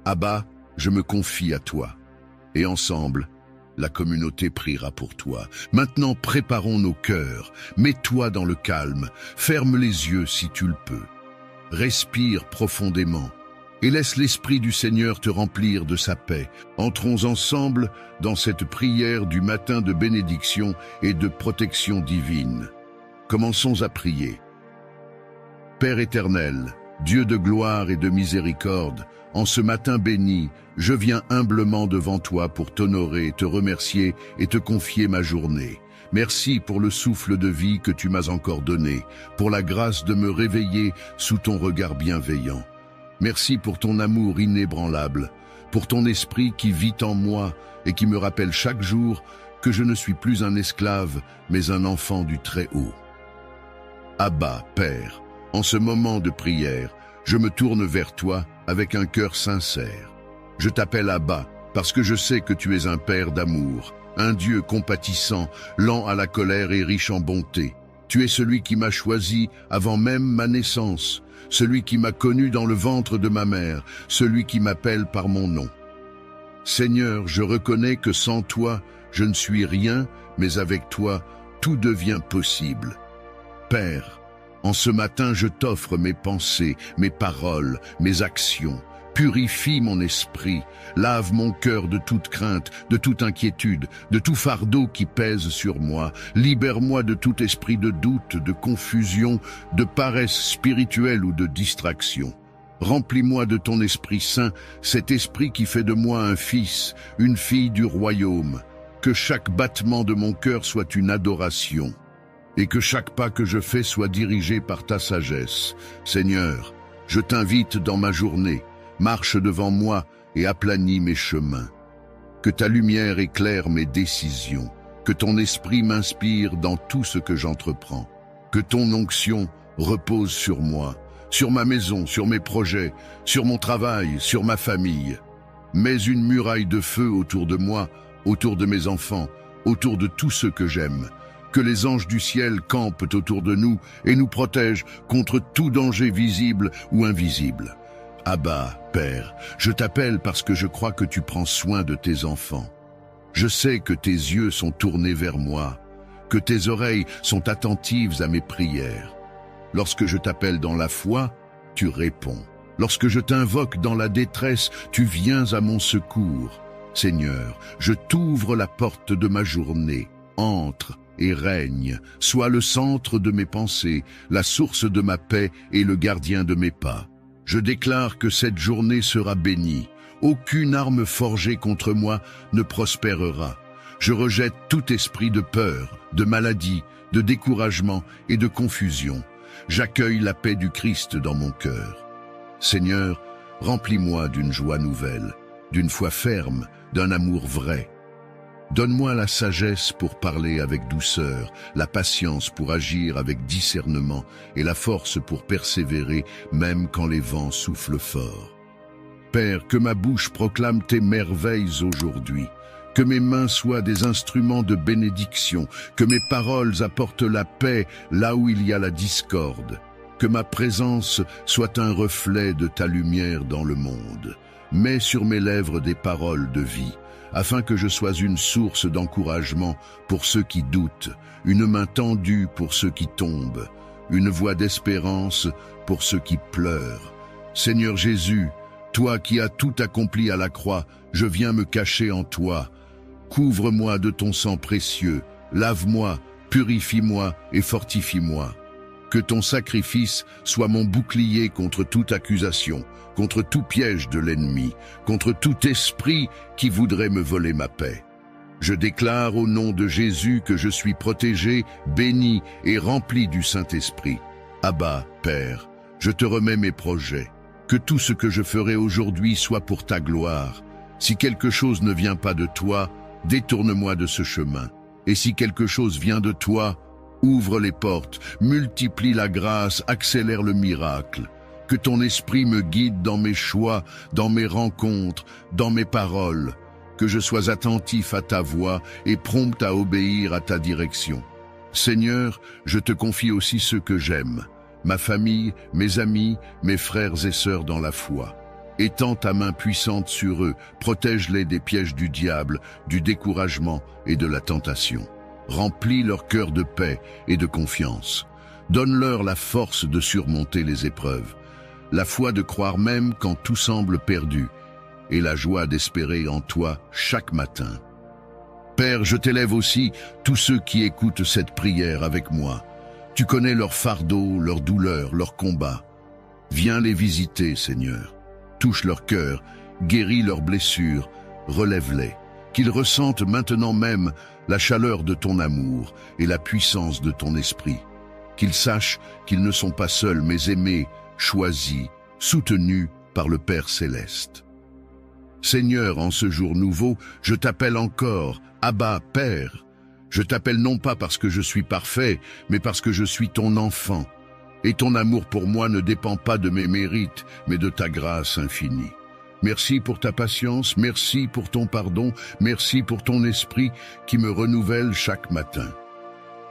Abba, je me confie à toi. Et ensemble, la communauté priera pour toi. Maintenant, préparons nos cœurs. Mets-toi dans le calme. Ferme les yeux si tu le peux. Respire profondément et laisse l'Esprit du Seigneur te remplir de sa paix. Entrons ensemble dans cette prière du matin de bénédiction et de protection divine. Commençons à prier. Père éternel, Dieu de gloire et de miséricorde, en ce matin béni, je viens humblement devant toi pour t'honorer, te remercier et te confier ma journée. Merci pour le souffle de vie que tu m'as encore donné, pour la grâce de me réveiller sous ton regard bienveillant. Merci pour ton amour inébranlable, pour ton esprit qui vit en moi et qui me rappelle chaque jour que je ne suis plus un esclave, mais un enfant du Très-Haut. Abba, Père, en ce moment de prière, je me tourne vers toi avec un cœur sincère. Je t'appelle Abba parce que je sais que tu es un Père d'amour, un Dieu compatissant, lent à la colère et riche en bonté. Tu es celui qui m'a choisi avant même ma naissance, celui qui m'a connu dans le ventre de ma mère, celui qui m'appelle par mon nom. Seigneur, je reconnais que sans toi, je ne suis rien, mais avec toi, tout devient possible. Père, en ce matin, je t'offre mes pensées, mes paroles, mes actions. Purifie mon esprit, lave mon cœur de toute crainte, de toute inquiétude, de tout fardeau qui pèse sur moi. Libère-moi de tout esprit de doute, de confusion, de paresse spirituelle ou de distraction. Remplis-moi de ton Esprit Saint, cet esprit qui fait de moi un fils, une fille du royaume. Que chaque battement de mon cœur soit une adoration, et que chaque pas que je fais soit dirigé par ta sagesse. Seigneur, je t'invite dans ma journée. Marche devant moi et aplanis mes chemins. Que ta lumière éclaire mes décisions, que ton esprit m'inspire dans tout ce que j'entreprends. Que ton onction repose sur moi, sur ma maison, sur mes projets, sur mon travail, sur ma famille. Mets une muraille de feu autour de moi, autour de mes enfants, autour de tous ceux que j'aime. Que les anges du ciel campent autour de nous et nous protègent contre tout danger visible ou invisible. Abba, Père, je t'appelle parce que je crois que tu prends soin de tes enfants. Je sais que tes yeux sont tournés vers moi, que tes oreilles sont attentives à mes prières. Lorsque je t'appelle dans la foi, tu réponds. Lorsque je t'invoque dans la détresse, tu viens à mon secours. Seigneur, je t'ouvre la porte de ma journée. Entre et règne, sois le centre de mes pensées, la source de ma paix et le gardien de mes pas. Je déclare que cette journée sera bénie. Aucune arme forgée contre moi ne prospérera. Je rejette tout esprit de peur, de maladie, de découragement et de confusion. J'accueille la paix du Christ dans mon cœur. Seigneur, remplis-moi d'une joie nouvelle, d'une foi ferme, d'un amour vrai. Donne-moi la sagesse pour parler avec douceur, la patience pour agir avec discernement et la force pour persévérer même quand les vents soufflent fort. Père, que ma bouche proclame tes merveilles aujourd'hui, que mes mains soient des instruments de bénédiction, que mes paroles apportent la paix là où il y a la discorde, que ma présence soit un reflet de ta lumière dans le monde. Mets sur mes lèvres des paroles de vie, afin que je sois une source d'encouragement pour ceux qui doutent, une main tendue pour ceux qui tombent, une voix d'espérance pour ceux qui pleurent. Seigneur Jésus, toi qui as tout accompli à la croix, je viens me cacher en toi. Couvre-moi de ton sang précieux, lave-moi, purifie-moi et fortifie-moi. Que ton sacrifice soit mon bouclier contre toute accusation, contre tout piège de l'ennemi, contre tout esprit qui voudrait me voler ma paix. Je déclare au nom de Jésus que je suis protégé, béni et rempli du Saint-Esprit. Abba, Père, je te remets mes projets. Que tout ce que je ferai aujourd'hui soit pour ta gloire. Si quelque chose ne vient pas de toi, détourne-moi de ce chemin. Et si quelque chose vient de toi, ouvre les portes, multiplie la grâce, accélère le miracle. Que ton esprit me guide dans mes choix, dans mes rencontres, dans mes paroles. Que je sois attentif à ta voix et prompt à obéir à ta direction. Seigneur, je te confie aussi ceux que j'aime, ma famille, mes amis, mes frères et sœurs dans la foi. Étends ta main puissante sur eux, protège-les des pièges du diable, du découragement et de la tentation. Remplis leur cœur de paix et de confiance. Donne-leur la force de surmonter les épreuves, la foi de croire même quand tout semble perdu, et la joie d'espérer en toi chaque matin. Père, je t'élève aussi tous ceux qui écoutent cette prière avec moi. Tu connais leurs fardeaux, leurs douleurs, leurs combats. Viens les visiter, Seigneur. Touche leur cœur, guéris leurs blessures, relève-les. Qu'ils ressentent maintenant même la chaleur de ton amour et la puissance de ton esprit. Qu'ils sachent qu'ils ne sont pas seuls, mais aimés, choisis, soutenus par le Père Céleste. Seigneur, en ce jour nouveau, je t'appelle encore, Abba, Père. Je t'appelle non pas parce que je suis parfait, mais parce que je suis ton enfant. Et ton amour pour moi ne dépend pas de mes mérites, mais de ta grâce infinie. Merci pour ta patience, merci pour ton pardon, merci pour ton esprit qui me renouvelle chaque matin.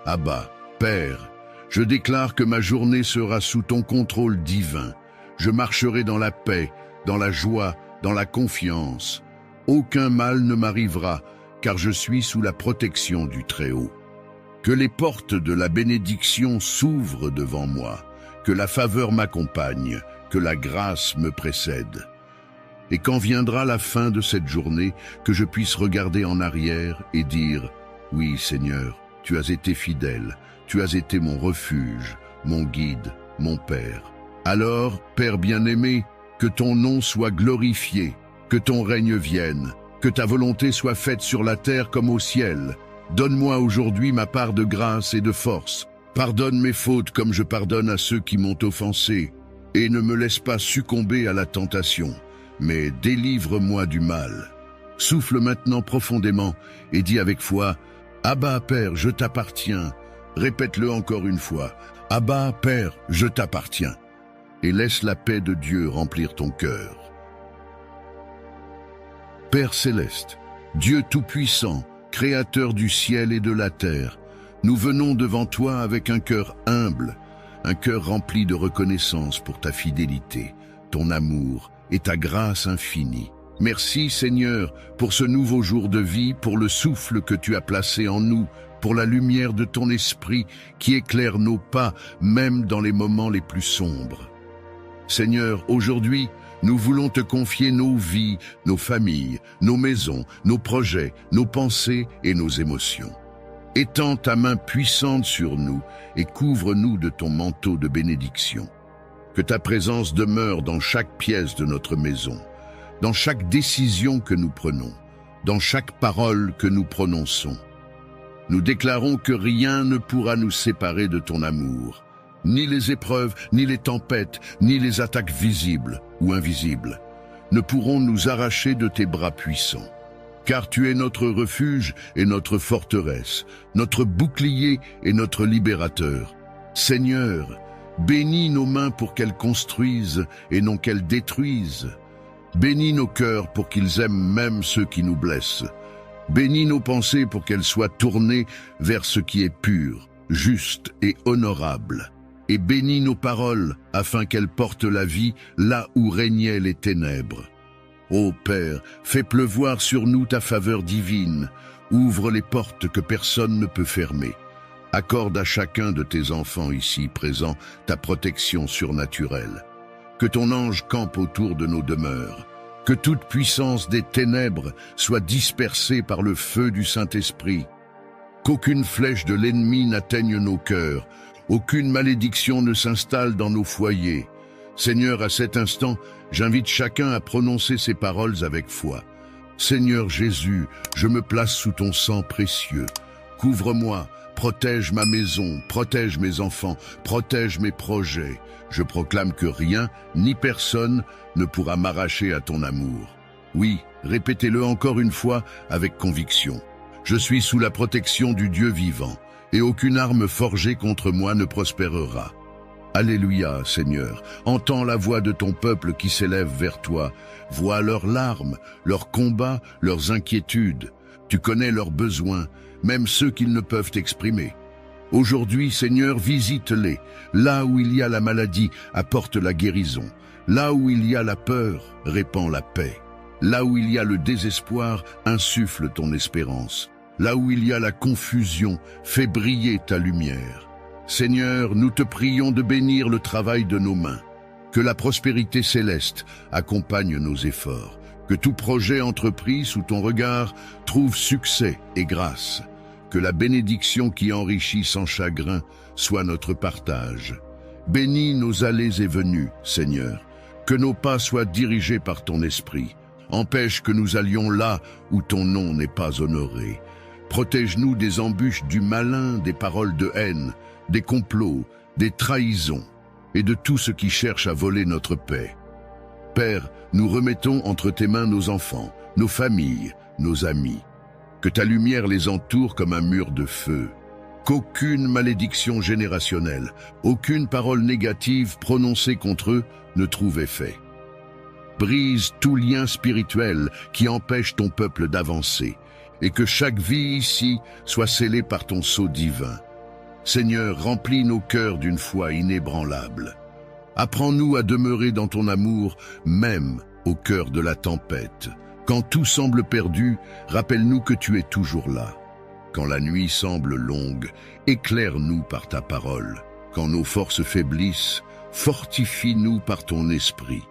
Abba, Père, je déclare que ma journée sera sous ton contrôle divin. Je marcherai dans la paix, dans la joie, dans la confiance. Aucun mal ne m'arrivera, car je suis sous la protection du Très-Haut. Que les portes de la bénédiction s'ouvrent devant moi, que la faveur m'accompagne, que la grâce me précède. Et quand viendra la fin de cette journée, que je puisse regarder en arrière et dire « Oui, Seigneur, tu as été fidèle, tu as été mon refuge, mon guide, mon Père. » Alors, Père bien-aimé, que ton nom soit glorifié, que ton règne vienne, que ta volonté soit faite sur la terre comme au ciel. Donne-moi aujourd'hui ma part de grâce et de force. Pardonne mes fautes comme je pardonne à ceux qui m'ont offensé. Et ne me laisse pas succomber à la tentation, mais délivre-moi du mal. Souffle maintenant profondément et dis avec foi, « Abba, Père, je t'appartiens. » Répète-le encore une fois, « Abba, Père, je t'appartiens. » Et laisse la paix de Dieu remplir ton cœur. Père Céleste, Dieu Tout-Puissant, Créateur du ciel et de la terre, nous venons devant toi avec un cœur humble, un cœur rempli de reconnaissance pour ta fidélité, ton amour et ta grâce infinie. Merci Seigneur pour ce nouveau jour de vie, pour le souffle que tu as placé en nous, pour la lumière de ton esprit qui éclaire nos pas, même dans les moments les plus sombres. Seigneur, aujourd'hui, nous voulons te confier nos vies, nos familles, nos maisons, nos projets, nos pensées et nos émotions. Étends ta main puissante sur nous et couvre-nous de ton manteau de bénédiction. Que ta présence demeure dans chaque pièce de notre maison, dans chaque décision que nous prenons, dans chaque parole que nous prononçons. Nous déclarons que rien ne pourra nous séparer de ton amour. Ni les épreuves, ni les tempêtes, ni les attaques visibles ou invisibles ne pourront nous arracher de tes bras puissants. Car tu es notre refuge et notre forteresse, notre bouclier et notre libérateur. Seigneur, bénis nos mains pour qu'elles construisent et non qu'elles détruisent. Bénis nos cœurs pour qu'ils aiment même ceux qui nous blessent. Bénis nos pensées pour qu'elles soient tournées vers ce qui est pur, juste et honorable. Et bénis nos paroles afin qu'elles portent la vie là où régnaient les ténèbres. Ô Père, fais pleuvoir sur nous ta faveur divine, ouvre les portes que personne ne peut fermer. Accorde à chacun de tes enfants ici présents ta protection surnaturelle. Que ton ange campe autour de nos demeures. Que toute puissance des ténèbres soit dispersée par le feu du Saint-Esprit. Qu'aucune flèche de l'ennemi n'atteigne nos cœurs. Aucune malédiction ne s'installe dans nos foyers. Seigneur, à cet instant, j'invite chacun à prononcer ces paroles avec foi. Seigneur Jésus, je me place sous ton sang précieux. Couvre-moi, protège ma maison, protège mes enfants, protège mes projets. Je proclame que rien, ni personne, ne pourra m'arracher à ton amour. Oui, répétez-le encore une fois avec conviction. Je suis sous la protection du Dieu vivant, et aucune arme forgée contre moi ne prospérera. Alléluia, Seigneur, entends la voix de ton peuple qui s'élève vers toi. Vois leurs larmes, leurs combats, leurs inquiétudes. Tu connais leurs besoins, même ceux qu'ils ne peuvent exprimer. Aujourd'hui, Seigneur, visite-les. Là où il y a la maladie, apporte la guérison. Là où il y a la peur, répands la paix. Là où il y a le désespoir, insuffle ton espérance. Là où il y a la confusion, fais briller ta lumière. Seigneur, nous te prions de bénir le travail de nos mains. Que la prospérité céleste accompagne nos efforts. Que tout projet entrepris sous ton regard trouve succès et grâce. Que la bénédiction qui enrichit sans chagrin soit notre partage. Bénis nos allées et venues, Seigneur. Que nos pas soient dirigés par ton esprit. Empêche que nous allions là où ton nom n'est pas honoré. Protège-nous des embûches du malin, des paroles de haine, des complots, des trahisons et de tout ce qui cherche à voler notre paix. Père, nous remettons entre tes mains nos enfants, nos familles, nos amis. Que ta lumière les entoure comme un mur de feu. Qu'aucune malédiction générationnelle, aucune parole négative prononcée contre eux ne trouve effet. Brise tout lien spirituel qui empêche ton peuple d'avancer, et que chaque vie ici soit scellée par ton sceau divin. Seigneur, remplis nos cœurs d'une foi inébranlable. Apprends-nous à demeurer dans ton amour, même au cœur de la tempête. Quand tout semble perdu, rappelle-nous que tu es toujours là. Quand la nuit semble longue, éclaire-nous par ta parole. Quand nos forces faiblissent, fortifie-nous par ton esprit.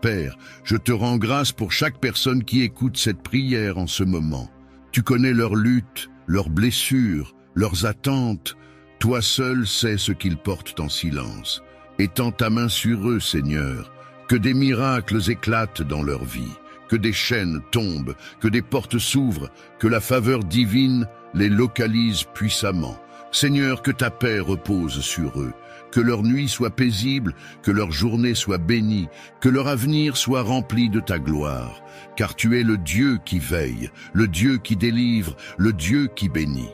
Père, je te rends grâce pour chaque personne qui écoute cette prière en ce moment. Tu connais leurs luttes, leurs blessures, leurs attentes. Toi seul sais ce qu'ils portent en silence. Étends ta main sur eux, Seigneur, que des miracles éclatent dans leur vie, que des chaînes tombent, que des portes s'ouvrent, que la faveur divine les localise puissamment. Seigneur, que ta paix repose sur eux, que leur nuit soit paisible, que leur journée soit bénie, que leur avenir soit rempli de ta gloire, car tu es le Dieu qui veille, le Dieu qui délivre, le Dieu qui bénit.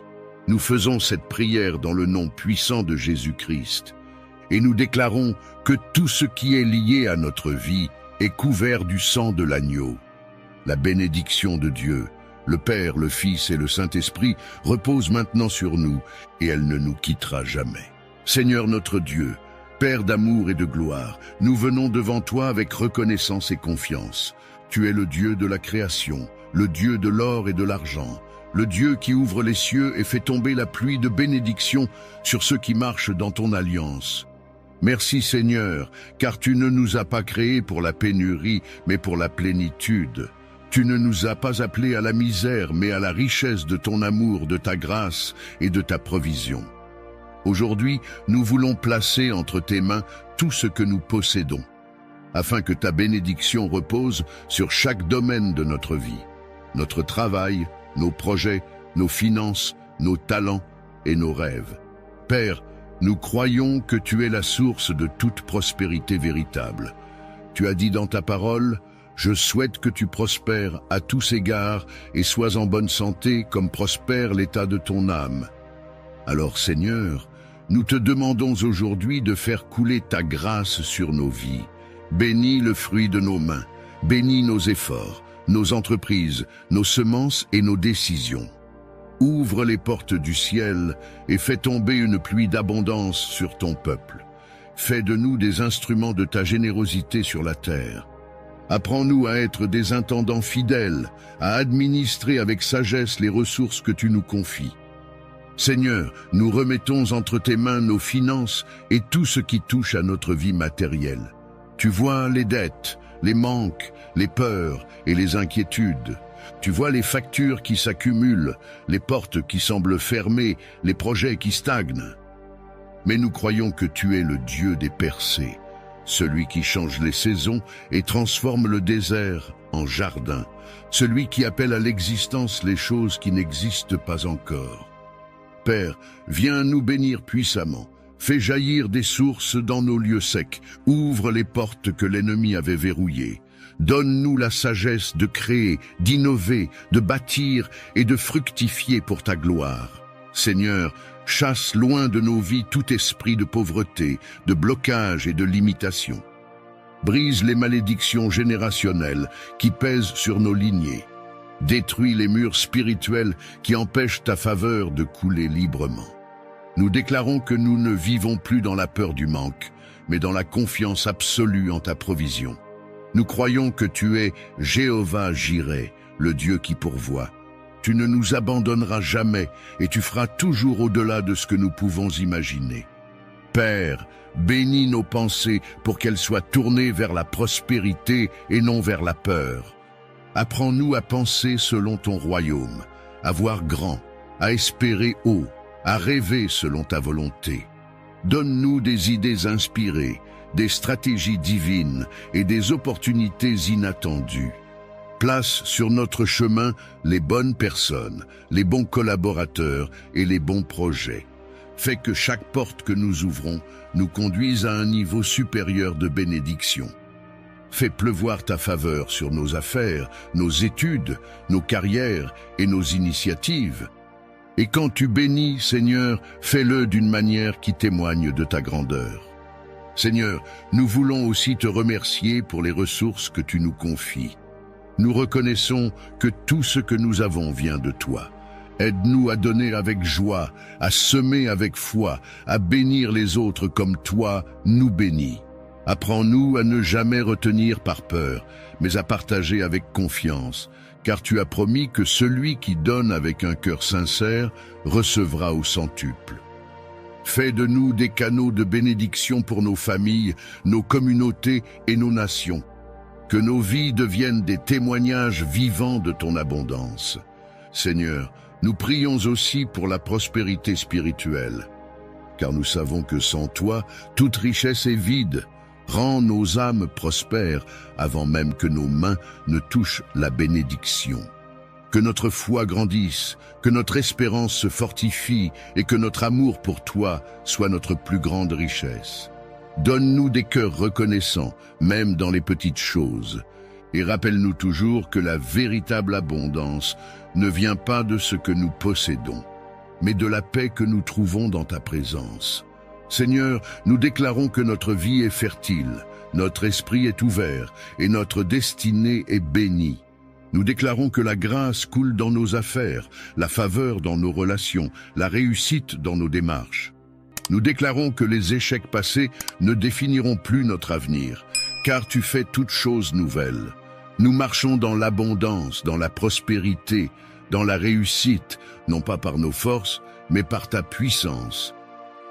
Nous faisons cette prière dans le nom puissant de Jésus-Christ, et nous déclarons que tout ce qui est lié à notre vie est couvert du sang de l'agneau. La bénédiction de Dieu, le Père, le Fils et le Saint-Esprit repose maintenant sur nous, et elle ne nous quittera jamais. Seigneur notre Dieu, Père d'amour et de gloire, nous venons devant toi avec reconnaissance et confiance. Tu es le Dieu de la création, le Dieu de l'or et de l'argent, le Dieu qui ouvre les cieux et fait tomber la pluie de bénédiction sur ceux qui marchent dans ton alliance. Merci Seigneur, car tu ne nous as pas créés pour la pénurie, mais pour la plénitude. Tu ne nous as pas appelés à la misère, mais à la richesse de ton amour, de ta grâce et de ta provision. Aujourd'hui, nous voulons placer entre tes mains tout ce que nous possédons, afin que ta bénédiction repose sur chaque domaine de notre vie, notre travail, nos projets, nos finances, nos talents et nos rêves. Père, nous croyons que tu es la source de toute prospérité véritable. Tu as dit dans ta parole, « Je souhaite que tu prospères à tous égards et sois en bonne santé comme prospère l'état de ton âme. » Alors Seigneur, nous te demandons aujourd'hui de faire couler ta grâce sur nos vies. Bénis le fruit de nos mains, bénis nos efforts, nos entreprises, nos semences et nos décisions. Ouvre les portes du ciel et fais tomber une pluie d'abondance sur ton peuple. Fais de nous des instruments de ta générosité sur la terre. Apprends-nous à être des intendants fidèles, à administrer avec sagesse les ressources que tu nous confies. Seigneur, nous remettons entre tes mains nos finances et tout ce qui touche à notre vie matérielle. Tu vois les dettes, les manques, les peurs et les inquiétudes. Tu vois les factures qui s'accumulent, les portes qui semblent fermées, les projets qui stagnent. Mais nous croyons que tu es le Dieu des percées, celui qui change les saisons et transforme le désert en jardin, celui qui appelle à l'existence les choses qui n'existent pas encore. Père, viens nous bénir puissamment, fais jaillir des sources dans nos lieux secs, ouvre les portes que l'ennemi avait verrouillées. Donne-nous la sagesse de créer, d'innover, de bâtir et de fructifier pour ta gloire. Seigneur, chasse loin de nos vies tout esprit de pauvreté, de blocage et de limitation. Brise les malédictions générationnelles qui pèsent sur nos lignées. Détruis les murs spirituels qui empêchent ta faveur de couler librement. Nous déclarons que nous ne vivons plus dans la peur du manque, mais dans la confiance absolue en ta provision. Nous croyons que tu es Jéhovah Jireh, le Dieu qui pourvoit. Tu ne nous abandonneras jamais et tu feras toujours au-delà de ce que nous pouvons imaginer. Père, bénis nos pensées pour qu'elles soient tournées vers la prospérité et non vers la peur. Apprends-nous à penser selon ton royaume, à voir grand, à espérer haut, à rêver selon ta volonté. Donne-nous des idées inspirées, des stratégies divines et des opportunités inattendues. Place sur notre chemin les bonnes personnes, les bons collaborateurs et les bons projets. Fais que chaque porte que nous ouvrons nous conduise à un niveau supérieur de bénédiction. Fais pleuvoir ta faveur sur nos affaires, nos études, nos carrières et nos initiatives. Et quand tu bénis, Seigneur, fais-le d'une manière qui témoigne de ta grandeur. Seigneur, nous voulons aussi te remercier pour les ressources que tu nous confies. Nous reconnaissons que tout ce que nous avons vient de toi. Aide-nous à donner avec joie, à semer avec foi, à bénir les autres comme toi nous bénis. Apprends-nous à ne jamais retenir par peur, mais à partager avec confiance, car tu as promis que celui qui donne avec un cœur sincère recevra au centuple. Fais de nous des canaux de bénédiction pour nos familles, nos communautés et nos nations. Que nos vies deviennent des témoignages vivants de ton abondance. Seigneur, nous prions aussi pour la prospérité spirituelle, car nous savons que sans toi, toute richesse est vide. Rends nos âmes prospères avant même que nos mains ne touchent la bénédiction. Que notre foi grandisse, que notre espérance se fortifie et que notre amour pour toi soit notre plus grande richesse. Donne-nous des cœurs reconnaissants, même dans les petites choses. Et rappelle-nous toujours que la véritable abondance ne vient pas de ce que nous possédons, mais de la paix que nous trouvons dans ta présence. Seigneur, nous déclarons que notre vie est fertile, notre esprit est ouvert et notre destinée est bénie. Nous déclarons que la grâce coule dans nos affaires, la faveur dans nos relations, la réussite dans nos démarches. Nous déclarons que les échecs passés ne définiront plus notre avenir, car tu fais toutes choses nouvelles. Nous marchons dans l'abondance, dans la prospérité, dans la réussite, non pas par nos forces, mais par ta puissance.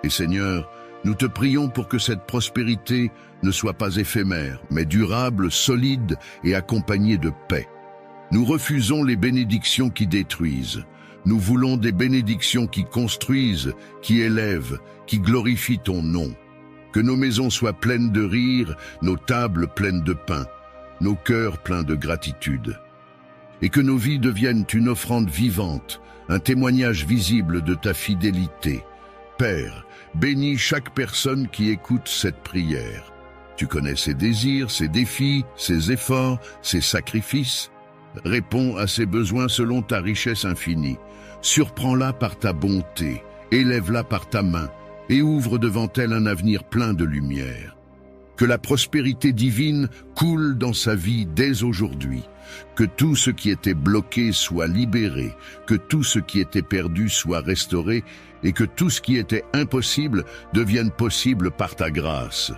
Et Seigneur, nous te prions pour que cette prospérité ne soit pas éphémère, mais durable, solide et accompagnée de paix. Nous refusons les bénédictions qui détruisent. Nous voulons des bénédictions qui construisent, qui élèvent, qui glorifient ton nom. Que nos maisons soient pleines de rire, nos tables pleines de pain, nos cœurs pleins de gratitude. Et que nos vies deviennent une offrande vivante, un témoignage visible de ta fidélité. Père, bénis chaque personne qui écoute cette prière. Tu connais ses désirs, ses défis, ses efforts, ses sacrifices. Réponds à ses besoins selon ta richesse infinie. Surprends-la par ta bonté, élève-la par ta main et ouvre devant elle un avenir plein de lumière. Que la prospérité divine coule dans sa vie dès aujourd'hui. Que tout ce qui était bloqué soit libéré, que tout ce qui était perdu soit restauré et que tout ce qui était impossible devienne possible par ta grâce.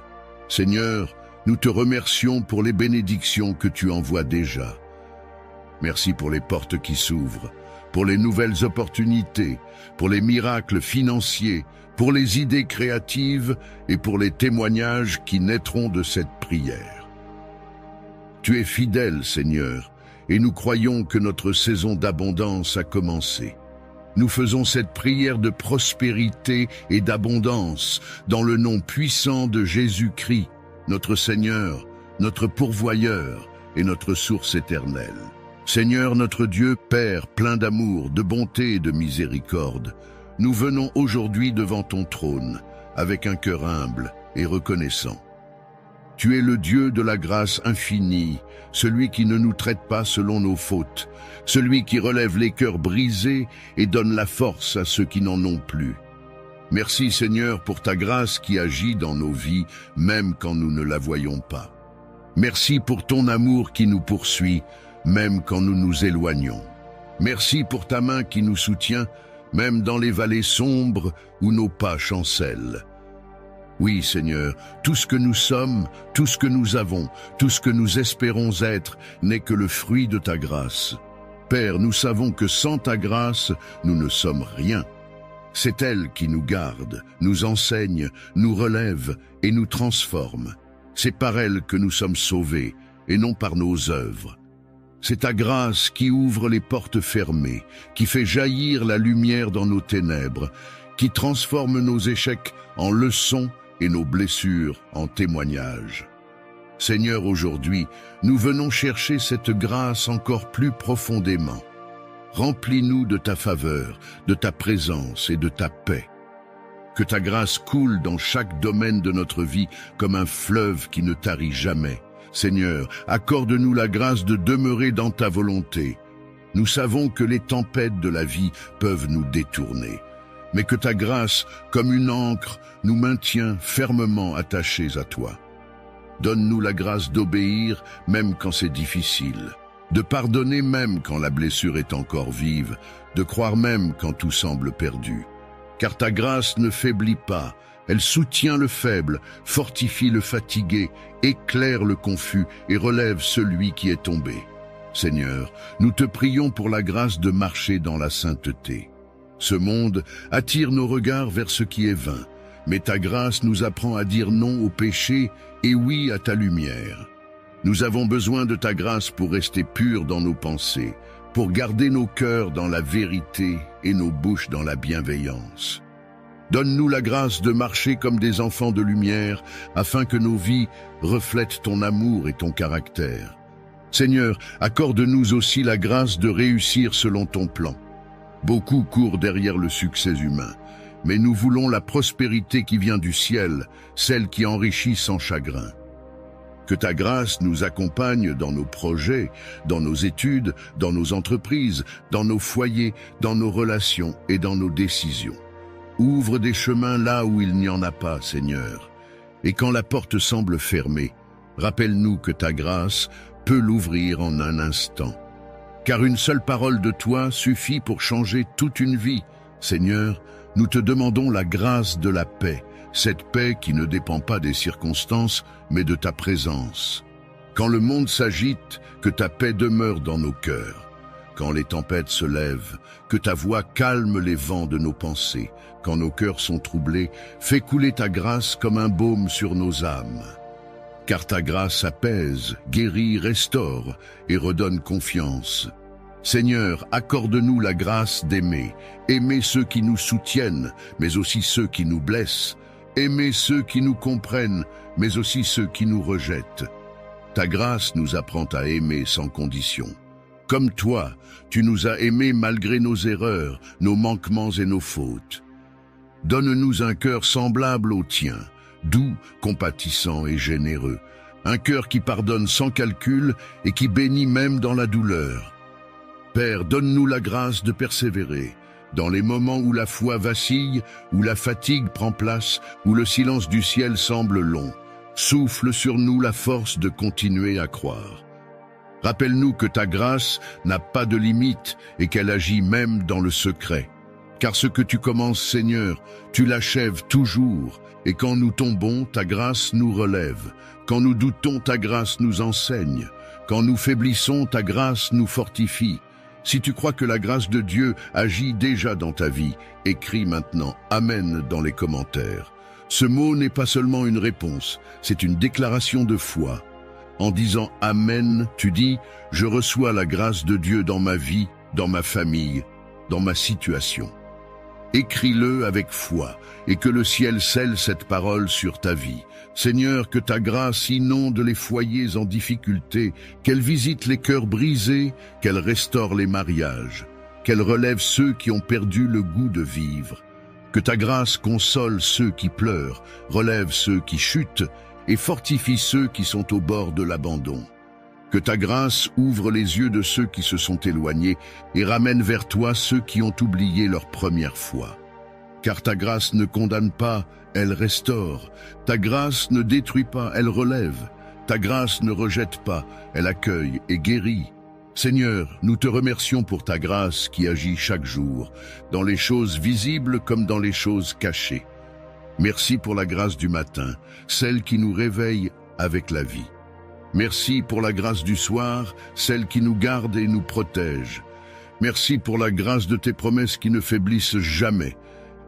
Seigneur, nous te remercions pour les bénédictions que tu envoies déjà. Merci pour les portes qui s'ouvrent, pour les nouvelles opportunités, pour les miracles financiers, pour les idées créatives et pour les témoignages qui naîtront de cette prière. Tu es fidèle, Seigneur, et nous croyons que notre saison d'abondance a commencé. Nous faisons cette prière de prospérité et d'abondance dans le nom puissant de Jésus-Christ, notre Seigneur, notre pourvoyeur et notre source éternelle. Seigneur notre Dieu, Père plein d'amour, de bonté et de miséricorde, nous venons aujourd'hui devant ton trône avec un cœur humble et reconnaissant. Tu es le Dieu de la grâce infinie, celui qui ne nous traite pas selon nos fautes, celui qui relève les cœurs brisés et donne la force à ceux qui n'en ont plus. Merci Seigneur pour ta grâce qui agit dans nos vies, même quand nous ne la voyons pas. Merci pour ton amour qui nous poursuit, même quand nous nous éloignons. Merci pour ta main qui nous soutient, même dans les vallées sombres où nos pas chancellent. Oui, Seigneur, tout ce que nous sommes, tout ce que nous avons, tout ce que nous espérons être, n'est que le fruit de ta grâce. Père, nous savons que sans ta grâce, nous ne sommes rien. C'est elle qui nous garde, nous enseigne, nous relève et nous transforme. C'est par elle que nous sommes sauvés, et non par nos œuvres. C'est ta grâce qui ouvre les portes fermées, qui fait jaillir la lumière dans nos ténèbres, qui transforme nos échecs en leçons et nos blessures en témoignages. Seigneur, aujourd'hui, nous venons chercher cette grâce encore plus profondément. Remplis-nous de ta faveur, de ta présence et de ta paix. Que ta grâce coule dans chaque domaine de notre vie comme un fleuve qui ne tarit jamais. Seigneur, accorde-nous la grâce de demeurer dans ta volonté. Nous savons que les tempêtes de la vie peuvent nous détourner, mais que ta grâce, comme une ancre, nous maintient fermement attachés à toi. Donne-nous la grâce d'obéir même quand c'est difficile, de pardonner même quand la blessure est encore vive, de croire même quand tout semble perdu. Car ta grâce ne faiblit pas, elle soutient le faible, fortifie le fatigué, éclaire le confus et relève celui qui est tombé. Seigneur, nous te prions pour la grâce de marcher dans la sainteté. Ce monde attire nos regards vers ce qui est vain, mais ta grâce nous apprend à dire non au péché et oui à ta lumière. Nous avons besoin de ta grâce pour rester purs dans nos pensées, pour garder nos cœurs dans la vérité et nos bouches dans la bienveillance. Donne-nous la grâce de marcher comme des enfants de lumière, afin que nos vies reflètent ton amour et ton caractère. Seigneur, accorde-nous aussi la grâce de réussir selon ton plan. Beaucoup courent derrière le succès humain, mais nous voulons la prospérité qui vient du ciel, celle qui enrichit sans chagrin. Que ta grâce nous accompagne dans nos projets, dans nos études, dans nos entreprises, dans nos foyers, dans nos relations et dans nos décisions. Ouvre des chemins là où il n'y en a pas, Seigneur. Et quand la porte semble fermée, rappelle-nous que ta grâce peut l'ouvrir en un instant. Car une seule parole de toi suffit pour changer toute une vie. Seigneur, nous te demandons la grâce de la paix, cette paix qui ne dépend pas des circonstances, mais de ta présence. Quand le monde s'agite, que ta paix demeure dans nos cœurs. Quand les tempêtes se lèvent, que ta voix calme les vents de nos pensées. Quand nos cœurs sont troublés, fais couler ta grâce comme un baume sur nos âmes. Car ta grâce apaise, guérit, restaure et redonne confiance. Seigneur, accorde-nous la grâce d'aimer, aimer ceux qui nous soutiennent, mais aussi ceux qui nous blessent, aimer ceux qui nous comprennent, mais aussi ceux qui nous rejettent. Ta grâce nous apprend à aimer sans condition. Comme toi, tu nous as aimés malgré nos erreurs, nos manquements et nos fautes. Donne-nous un cœur semblable au tien, doux, compatissant et généreux, un cœur qui pardonne sans calcul et qui bénit même dans la douleur. Père, donne-nous la grâce de persévérer, dans les moments où la foi vacille, où la fatigue prend place, où le silence du ciel semble long. Souffle sur nous la force de continuer à croire. Rappelle-nous que ta grâce n'a pas de limite et qu'elle agit même dans le secret. Car ce que tu commences, Seigneur, tu l'achèves toujours. Et quand nous tombons, ta grâce nous relève. Quand nous doutons, ta grâce nous enseigne. Quand nous faiblissons, ta grâce nous fortifie. Si tu crois que la grâce de Dieu agit déjà dans ta vie, écris maintenant « Amen » dans les commentaires. Ce mot n'est pas seulement une réponse, c'est une déclaration de foi. En disant « Amen », tu dis « Je reçois la grâce de Dieu dans ma vie, dans ma famille, dans ma situation ». Écris-le avec foi et que le ciel scelle cette parole sur ta vie. Seigneur, que ta grâce inonde les foyers en difficulté, qu'elle visite les cœurs brisés, qu'elle restaure les mariages, qu'elle relève ceux qui ont perdu le goût de vivre. Que ta grâce console ceux qui pleurent, relève ceux qui chutent et fortifie ceux qui sont au bord de l'abandon. Que ta grâce ouvre les yeux de ceux qui se sont éloignés et ramène vers toi ceux qui ont oublié leur première foi. Car ta grâce ne condamne pas, elle restaure. Ta grâce ne détruit pas, elle relève. Ta grâce ne rejette pas, elle accueille et guérit. Seigneur, nous te remercions pour ta grâce qui agit chaque jour, dans les choses visibles comme dans les choses cachées. Merci pour la grâce du matin, celle qui nous réveille avec la vie. Merci pour la grâce du soir, celle qui nous garde et nous protège. Merci pour la grâce de tes promesses qui ne faiblissent jamais.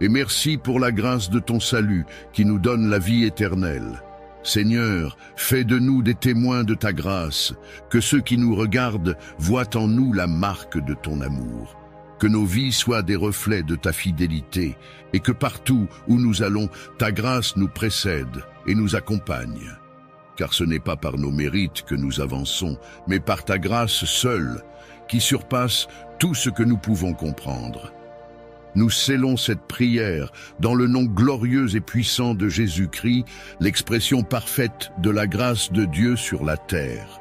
Et merci pour la grâce de ton salut qui nous donne la vie éternelle. Seigneur, fais de nous des témoins de ta grâce, que ceux qui nous regardent voient en nous la marque de ton amour. Que nos vies soient des reflets de ta fidélité, et que partout où nous allons, ta grâce nous précède et nous accompagne. Car ce n'est pas par nos mérites que nous avançons, mais par ta grâce seule, qui surpasse tout ce que nous pouvons comprendre. Nous scellons cette prière dans le nom glorieux et puissant de Jésus-Christ, l'expression parfaite de la grâce de Dieu sur la terre.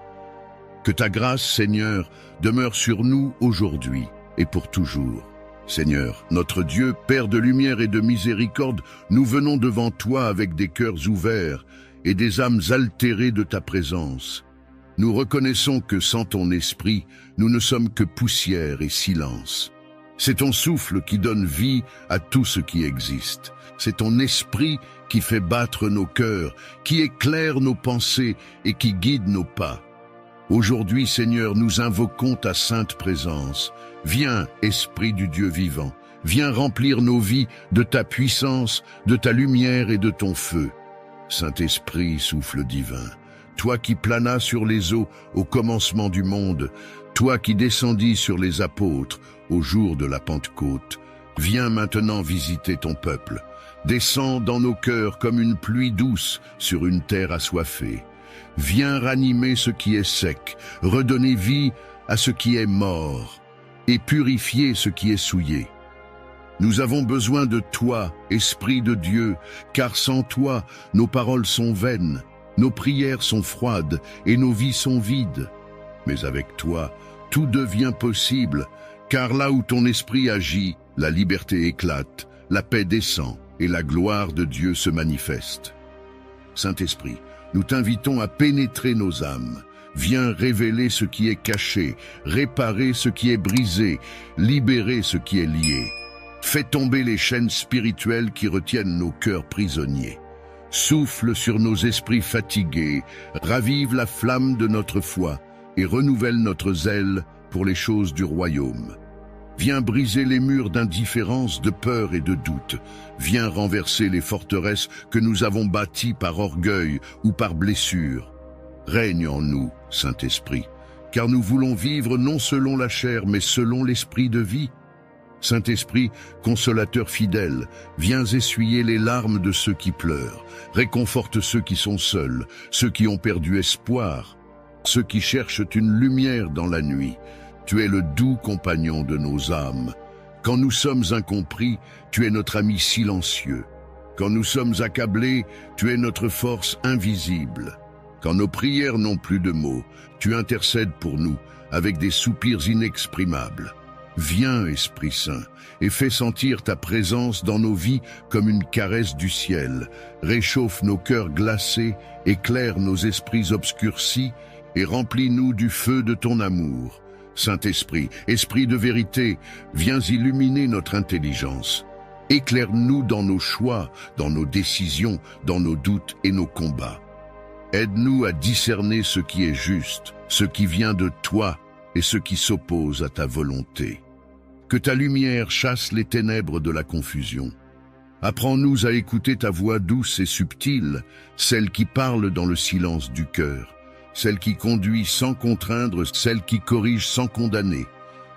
Que ta grâce, Seigneur, demeure sur nous aujourd'hui et pour toujours. Seigneur, notre Dieu, Père de lumière et de miséricorde, nous venons devant toi avec des cœurs ouverts et des âmes altérées de ta présence. Nous reconnaissons que sans ton esprit, nous ne sommes que poussière et silence. C'est ton souffle qui donne vie à tout ce qui existe. C'est ton esprit qui fait battre nos cœurs, qui éclaire nos pensées et qui guide nos pas. Aujourd'hui, Seigneur, nous invoquons ta sainte présence. Viens, Esprit du Dieu vivant, viens remplir nos vies de ta puissance, de ta lumière et de ton feu. Saint-Esprit, souffle divin, toi qui planas sur les eaux au commencement du monde, toi qui descendis sur les apôtres au jour de la Pentecôte, viens maintenant visiter ton peuple. Descends dans nos cœurs comme une pluie douce sur une terre assoiffée. Viens ranimer ce qui est sec, redonner vie à ce qui est mort et purifier ce qui est souillé. Nous avons besoin de toi, Esprit de Dieu, car sans toi, nos paroles sont vaines, nos prières sont froides et nos vies sont vides. Mais avec toi, tout devient possible, car là où ton esprit agit, la liberté éclate, la paix descend et la gloire de Dieu se manifeste. Saint-Esprit, nous t'invitons à pénétrer nos âmes. Viens révéler ce qui est caché, réparer ce qui est brisé, libérer ce qui est lié. Fais tomber les chaînes spirituelles qui retiennent nos cœurs prisonniers. Souffle sur nos esprits fatigués, ravive la flamme de notre foi et renouvelle notre zèle pour les choses du royaume. Viens briser les murs d'indifférence, de peur et de doute. Viens renverser les forteresses que nous avons bâties par orgueil ou par blessure. Règne en nous, Saint-Esprit, car nous voulons vivre non selon la chair, mais selon l'esprit de vie. Saint-Esprit, consolateur fidèle, viens essuyer les larmes de ceux qui pleurent, réconforte ceux qui sont seuls, ceux qui ont perdu espoir, ceux qui cherchent une lumière dans la nuit. Tu es le doux compagnon de nos âmes. Quand nous sommes incompris, tu es notre ami silencieux. Quand nous sommes accablés, tu es notre force invisible. Quand nos prières n'ont plus de mots, tu intercèdes pour nous avec des soupirs inexprimables. Viens, Esprit Saint, et fais sentir ta présence dans nos vies comme une caresse du ciel. Réchauffe nos cœurs glacés, éclaire nos esprits obscurcis et remplis-nous du feu de ton amour. Saint-Esprit, Esprit de vérité, viens illuminer notre intelligence. Éclaire-nous dans nos choix, dans nos décisions, dans nos doutes et nos combats. Aide-nous à discerner ce qui est juste, ce qui vient de toi et ce qui s'oppose à ta volonté. Que ta lumière chasse les ténèbres de la confusion. Apprends-nous à écouter ta voix douce et subtile, celle qui parle dans le silence du cœur, celle qui conduit sans contraindre, celle qui corrige sans condamner.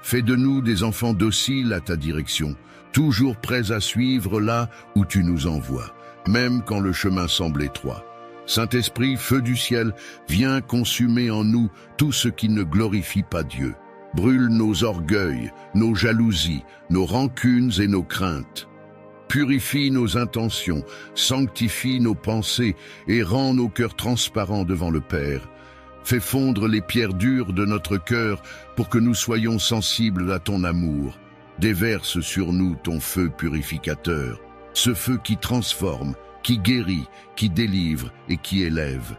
Fais de nous des enfants dociles à ta direction, toujours prêts à suivre là où tu nous envoies, même quand le chemin semble étroit. Saint-Esprit, feu du ciel, viens consumer en nous tout ce qui ne glorifie pas Dieu. Brûle nos orgueils, nos jalousies, nos rancunes et nos craintes. Purifie nos intentions, sanctifie nos pensées et rend nos cœurs transparents devant le Père. Fais fondre les pierres dures de notre cœur pour que nous soyons sensibles à ton amour. Déverse sur nous ton feu purificateur, ce feu qui transforme, qui guérit, qui délivre et qui élève.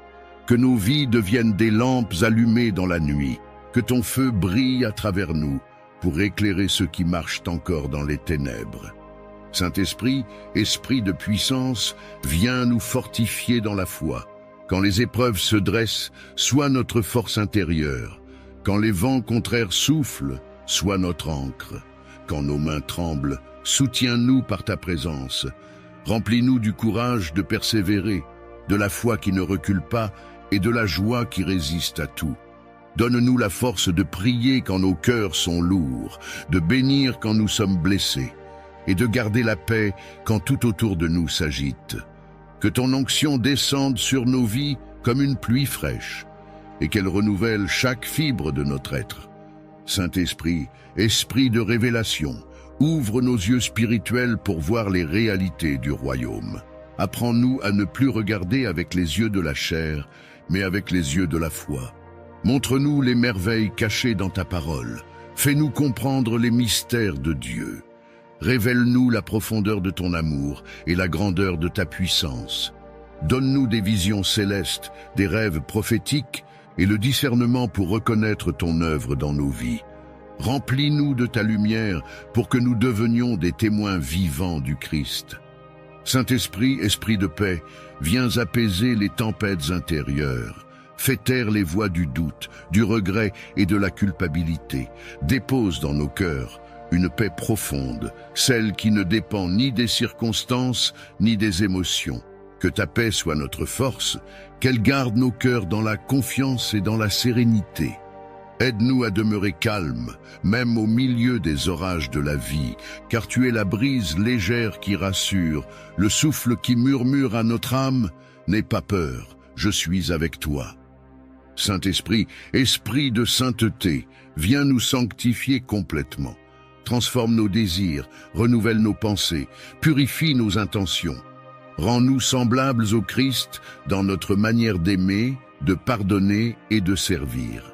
Que nos vies deviennent des lampes allumées dans la nuit, que ton feu brille à travers nous pour éclairer ceux qui marchent encore dans les ténèbres. Saint-Esprit, esprit de puissance, viens nous fortifier dans la foi. Quand les épreuves se dressent, sois notre force intérieure. Quand les vents contraires soufflent, sois notre ancre. Quand nos mains tremblent, soutiens-nous par ta présence. Remplis-nous du courage de persévérer, de la foi qui ne recule pas et de la joie qui résiste à tout. Donne-nous la force de prier quand nos cœurs sont lourds, de bénir quand nous sommes blessés, et de garder la paix quand tout autour de nous s'agite. Que ton onction descende sur nos vies comme une pluie fraîche, et qu'elle renouvelle chaque fibre de notre être. Saint-Esprit, esprit de révélation, ouvre nos yeux spirituels pour voir les réalités du royaume. Apprends-nous à ne plus regarder avec les yeux de la chair, mais avec les yeux de la foi. Montre-nous les merveilles cachées dans ta parole. Fais-nous comprendre les mystères de Dieu. Révèle-nous la profondeur de ton amour et la grandeur de ta puissance. Donne-nous des visions célestes, des rêves prophétiques et le discernement pour reconnaître ton œuvre dans nos vies. Remplis-nous de ta lumière pour que nous devenions des témoins vivants du Christ. Saint-Esprit, esprit de paix, viens apaiser les tempêtes intérieures. Fais taire les voix du doute, du regret et de la culpabilité. Dépose dans nos cœurs une paix profonde, celle qui ne dépend ni des circonstances ni des émotions. Que ta paix soit notre force, qu'elle garde nos cœurs dans la confiance et dans la sérénité. Aide-nous à demeurer calmes, même au milieu des orages de la vie, car tu es la brise légère qui rassure, le souffle qui murmure à notre âme. N'aie pas peur, je suis avec toi. Saint-Esprit, esprit de sainteté, viens nous sanctifier complètement. Transforme nos désirs, renouvelle nos pensées, purifie nos intentions. Rends-nous semblables au Christ dans notre manière d'aimer, de pardonner et de servir.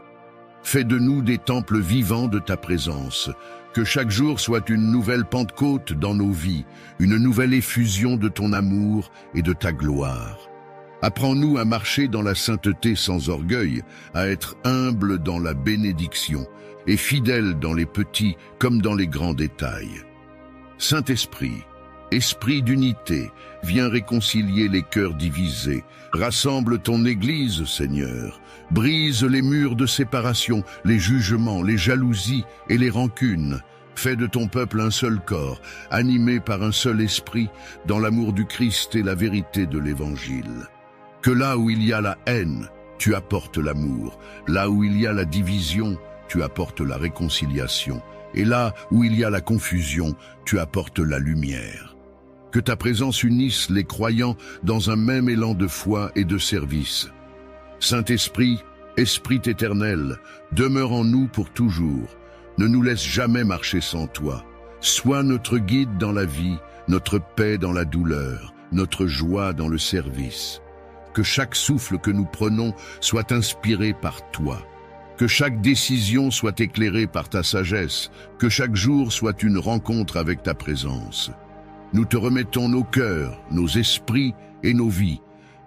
Fais de nous des temples vivants de ta présence, que chaque jour soit une nouvelle Pentecôte dans nos vies, une nouvelle effusion de ton amour et de ta gloire. Apprends-nous à marcher dans la sainteté sans orgueil, à être humble dans la bénédiction et fidèle dans les petits comme dans les grands détails. Saint-Esprit, esprit d'unité, viens réconcilier les cœurs divisés. Rassemble ton Église, Seigneur. Brise les murs de séparation, les jugements, les jalousies et les rancunes. Fais de ton peuple un seul corps, animé par un seul esprit, dans l'amour du Christ et la vérité de l'Évangile. Que là où il y a la haine, tu apportes l'amour. Là où il y a la division, tu apportes la réconciliation. Et là où il y a la confusion, tu apportes la lumière. Que ta présence unisse les croyants dans un même élan de foi et de service. Saint-Esprit, Esprit éternel, demeure en nous pour toujours. Ne nous laisse jamais marcher sans toi. Sois notre guide dans la vie, notre paix dans la douleur, notre joie dans le service. Que chaque souffle que nous prenons soit inspiré par toi. Que chaque décision soit éclairée par ta sagesse. Que chaque jour soit une rencontre avec ta présence. Nous te remettons nos cœurs, nos esprits et nos vies.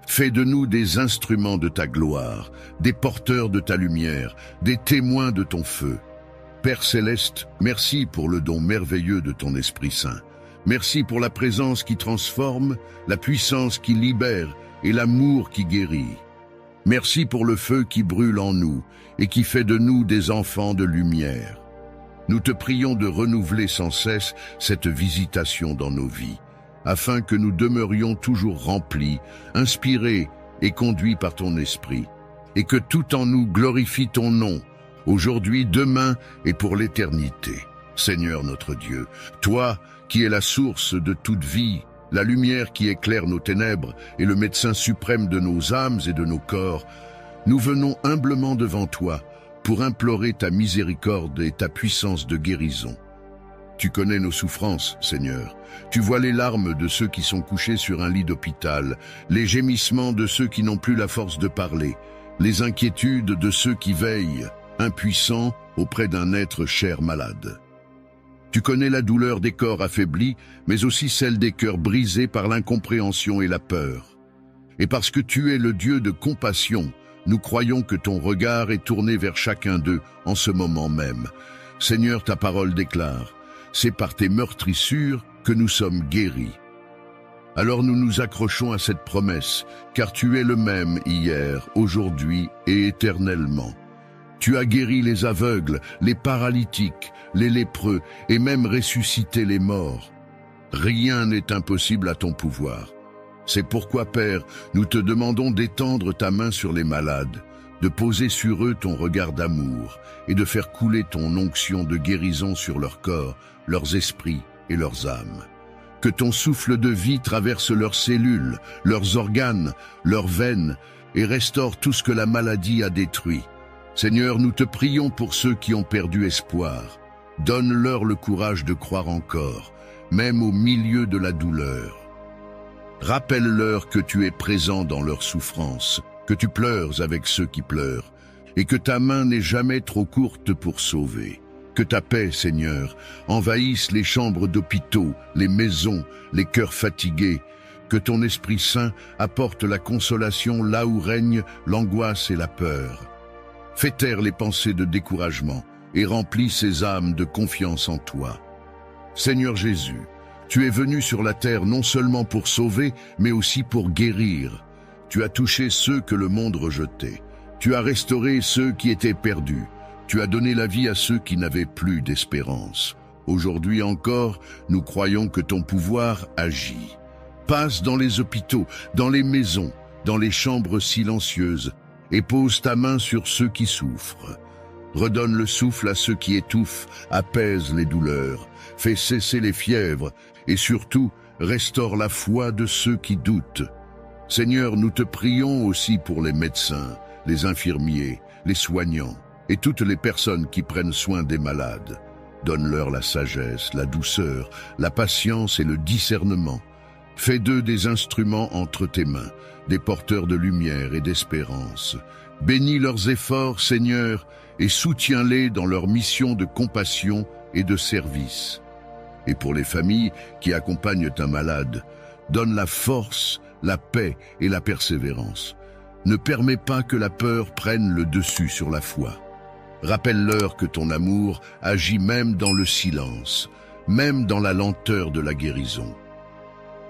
Fais de nous des instruments de ta gloire, des porteurs de ta lumière, des témoins de ton feu. Père céleste, merci pour le don merveilleux de ton Esprit Saint. Merci pour la présence qui transforme, la puissance qui libère et l'amour qui guérit. Merci pour le feu qui brûle en nous et qui fait de nous des enfants de lumière. Nous te prions de renouveler sans cesse cette visitation dans nos vies, afin que nous demeurions toujours remplis, inspirés et conduits par ton esprit, et que tout en nous glorifie ton nom, aujourd'hui, demain et pour l'éternité. Seigneur notre Dieu, toi qui es la source de toute vie, la lumière qui éclaire nos ténèbres et le médecin suprême de nos âmes et de nos corps, nous venons humblement devant toi pour implorer ta miséricorde et ta puissance de guérison. Tu connais nos souffrances, Seigneur. Tu vois les larmes de ceux qui sont couchés sur un lit d'hôpital, les gémissements de ceux qui n'ont plus la force de parler, les inquiétudes de ceux qui veillent, impuissants, auprès d'un être cher malade. Tu connais la douleur des corps affaiblis, mais aussi celle des cœurs brisés par l'incompréhension et la peur. Et parce que tu es le Dieu de compassion, nous croyons que ton regard est tourné vers chacun d'eux en ce moment même. Seigneur, ta parole déclare: c'est par tes meurtrissures que nous sommes guéris. Alors nous nous accrochons à cette promesse, car tu es le même hier, aujourd'hui et éternellement. Tu as guéri les aveugles, les paralytiques, les lépreux et même ressuscité les morts. Rien n'est impossible à ton pouvoir. C'est pourquoi, Père, nous te demandons d'étendre ta main sur les malades, de poser sur eux ton regard d'amour et de faire couler ton onction de guérison sur leur corps, leurs esprits et leurs âmes. Que ton souffle de vie traverse leurs cellules, leurs organes, leurs veines et restaure tout ce que la maladie a détruit. Seigneur, nous te prions pour ceux qui ont perdu espoir. Donne-leur le courage de croire encore, même au milieu de la douleur. Rappelle-leur que tu es présent dans leur souffrance, que tu pleures avec ceux qui pleurent, et que ta main n'est jamais trop courte pour sauver. Que ta paix, Seigneur, envahisse les chambres d'hôpitaux, les maisons, les cœurs fatigués. Que ton Esprit Saint apporte la consolation là où règne l'angoisse et la peur. Fais taire les pensées de découragement et remplis ces âmes de confiance en toi. Seigneur Jésus, tu es venu sur la terre non seulement pour sauver, mais aussi pour guérir. Tu as touché ceux que le monde rejetait. Tu as restauré ceux qui étaient perdus. Tu as donné la vie à ceux qui n'avaient plus d'espérance. Aujourd'hui encore, nous croyons que ton pouvoir agit. Passe dans les hôpitaux, dans les maisons, dans les chambres silencieuses, et pose ta main sur ceux qui souffrent. Redonne le souffle à ceux qui étouffent, apaise les douleurs, fais cesser les fièvres, et surtout, restaure la foi de ceux qui doutent. Seigneur, nous te prions aussi pour les médecins, les infirmiers, les soignants, et toutes les personnes qui prennent soin des malades. Donne-leur la sagesse, la douceur, la patience et le discernement. Fais d'eux des instruments entre tes mains, des porteurs de lumière et d'espérance. Bénis leurs efforts, Seigneur, et soutiens-les dans leur mission de compassion et de service. Et pour les familles qui accompagnent un malade, donne la force, la paix et la persévérance. Ne permets pas que la peur prenne le dessus sur la foi. Rappelle-leur que ton amour agit même dans le silence, même dans la lenteur de la guérison.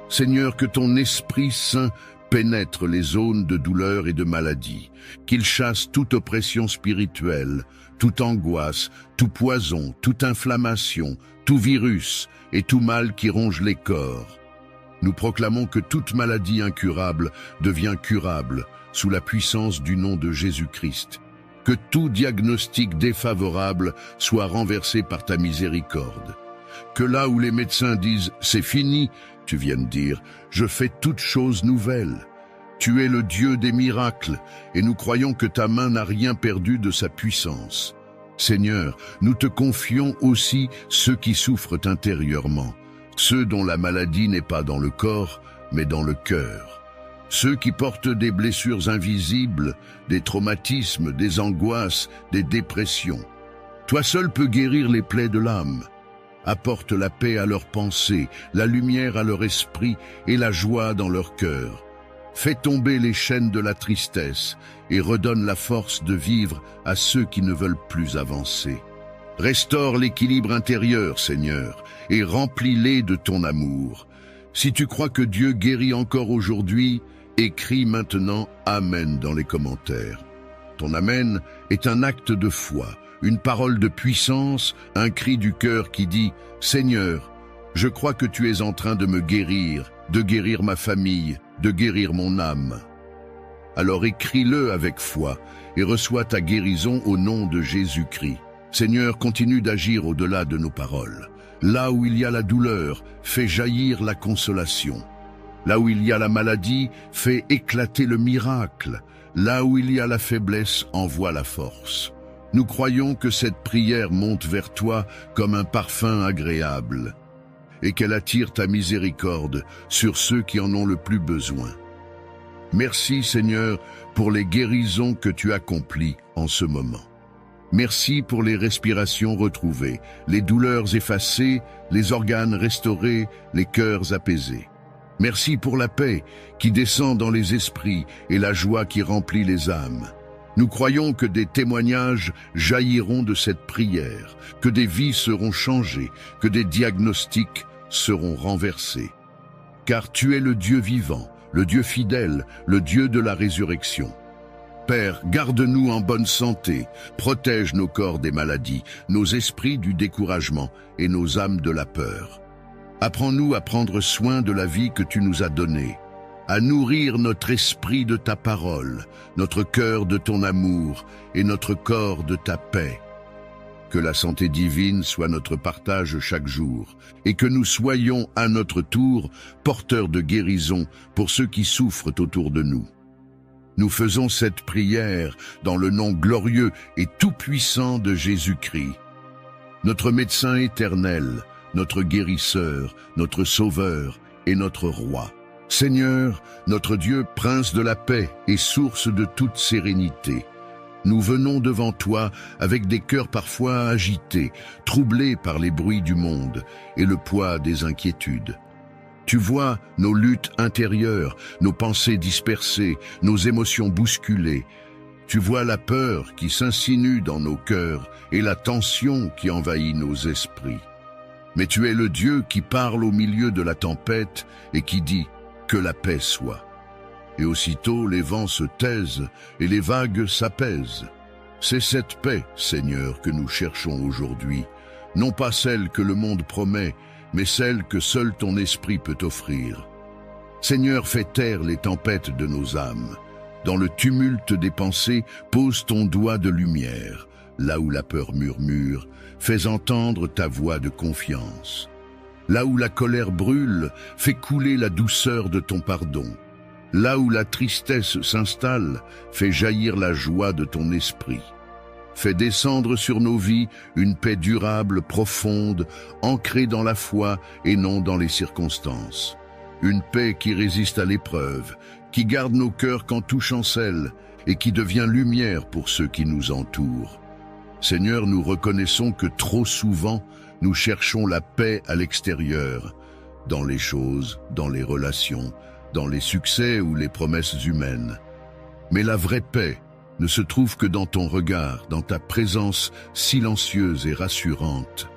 Seigneur, que ton Esprit Saint pénètre les zones de douleur et de maladie, qu'il chasse toute oppression spirituelle, toute angoisse, tout poison, toute inflammation, tout virus et tout mal qui ronge les corps. Nous proclamons que toute maladie incurable devient curable sous la puissance du nom de Jésus-Christ. Que tout diagnostic défavorable soit renversé par ta miséricorde. Que là où les médecins disent « c'est fini », tu viennes dire « je fais toutes choses nouvelles ». Tu es le Dieu des miracles et nous croyons que ta main n'a rien perdu de sa puissance. Seigneur, nous te confions aussi ceux qui souffrent intérieurement, ceux dont la maladie n'est pas dans le corps, mais dans le cœur. Ceux qui portent des blessures invisibles, des traumatismes, des angoisses, des dépressions. Toi seul peux guérir les plaies de l'âme. Apporte la paix à leurs pensées, la lumière à leur esprit et la joie dans leur cœur. Fais tomber les chaînes de la tristesse et redonne la force de vivre à ceux qui ne veulent plus avancer. Restaure l'équilibre intérieur, Seigneur, et remplis-les de ton amour. Si tu crois que Dieu guérit encore aujourd'hui, écris maintenant « Amen » dans les commentaires. Ton « Amen » est un acte de foi, une parole de puissance, un cri du cœur qui dit « Seigneur, je crois que tu es en train de me guérir, de guérir ma famille, de guérir mon âme. » Alors écris-le avec foi et reçois ta guérison au nom de Jésus-Christ. Seigneur, continue d'agir au-delà de nos paroles. Là où il y a la douleur, fais jaillir la consolation. Là où il y a la maladie, fais éclater le miracle. Là où il y a la faiblesse, envoie la force. Nous croyons que cette prière monte vers toi comme un parfum agréable et qu'elle attire ta miséricorde sur ceux qui en ont le plus besoin. Merci Seigneur pour les guérisons que tu accomplis en ce moment. Merci pour les respirations retrouvées, les douleurs effacées, les organes restaurés, les cœurs apaisés. Merci pour la paix qui descend dans les esprits et la joie qui remplit les âmes. Nous croyons que des témoignages jailliront de cette prière, que des vies seront changées, que des diagnostics seront renversés. Car tu es le Dieu vivant, le Dieu fidèle, le Dieu de la résurrection. Père, garde-nous en bonne santé, protège nos corps des maladies, nos esprits du découragement et nos âmes de la peur. Apprends-nous à prendre soin de la vie que tu nous as donnée, à nourrir notre esprit de ta parole, notre cœur de ton amour et notre corps de ta paix. Que la santé divine soit notre partage chaque jour et que nous soyons à notre tour porteurs de guérison pour ceux qui souffrent autour de nous. Nous faisons cette prière dans le nom glorieux et tout-puissant de Jésus-Christ, notre médecin éternel, notre guérisseur, notre sauveur et notre roi. Seigneur, notre Dieu, prince de la paix et source de toute sérénité, nous venons devant toi avec des cœurs parfois agités, troublés par les bruits du monde et le poids des inquiétudes. Tu vois nos luttes intérieures, nos pensées dispersées, nos émotions bousculées. Tu vois la peur qui s'insinue dans nos cœurs et la tension qui envahit nos esprits. Mais tu es le Dieu qui parle au milieu de la tempête et qui dit « que la paix soit ». Et aussitôt les vents se taisent et les vagues s'apaisent. C'est cette paix, Seigneur, que nous cherchons aujourd'hui, non pas celle que le monde promet, mais celle que seul ton esprit peut offrir. Seigneur, fais taire les tempêtes de nos âmes. Dans le tumulte des pensées, pose ton doigt de lumière. Là où la peur murmure, fais entendre ta voix de confiance. Là où la colère brûle, fais couler la douceur de ton pardon. Là où la tristesse s'installe, fais jaillir la joie de ton esprit. Fais descendre sur nos vies une paix durable, profonde, ancrée dans la foi et non dans les circonstances. Une paix qui résiste à l'épreuve, qui garde nos cœurs quand tout chancelle et qui devient lumière pour ceux qui nous entourent. Seigneur, nous reconnaissons que trop souvent, nous cherchons la paix à l'extérieur, dans les choses, dans les relations, dans les succès ou les promesses humaines. Mais la vraie paix ne se trouve que dans ton regard, dans ta présence silencieuse et rassurante.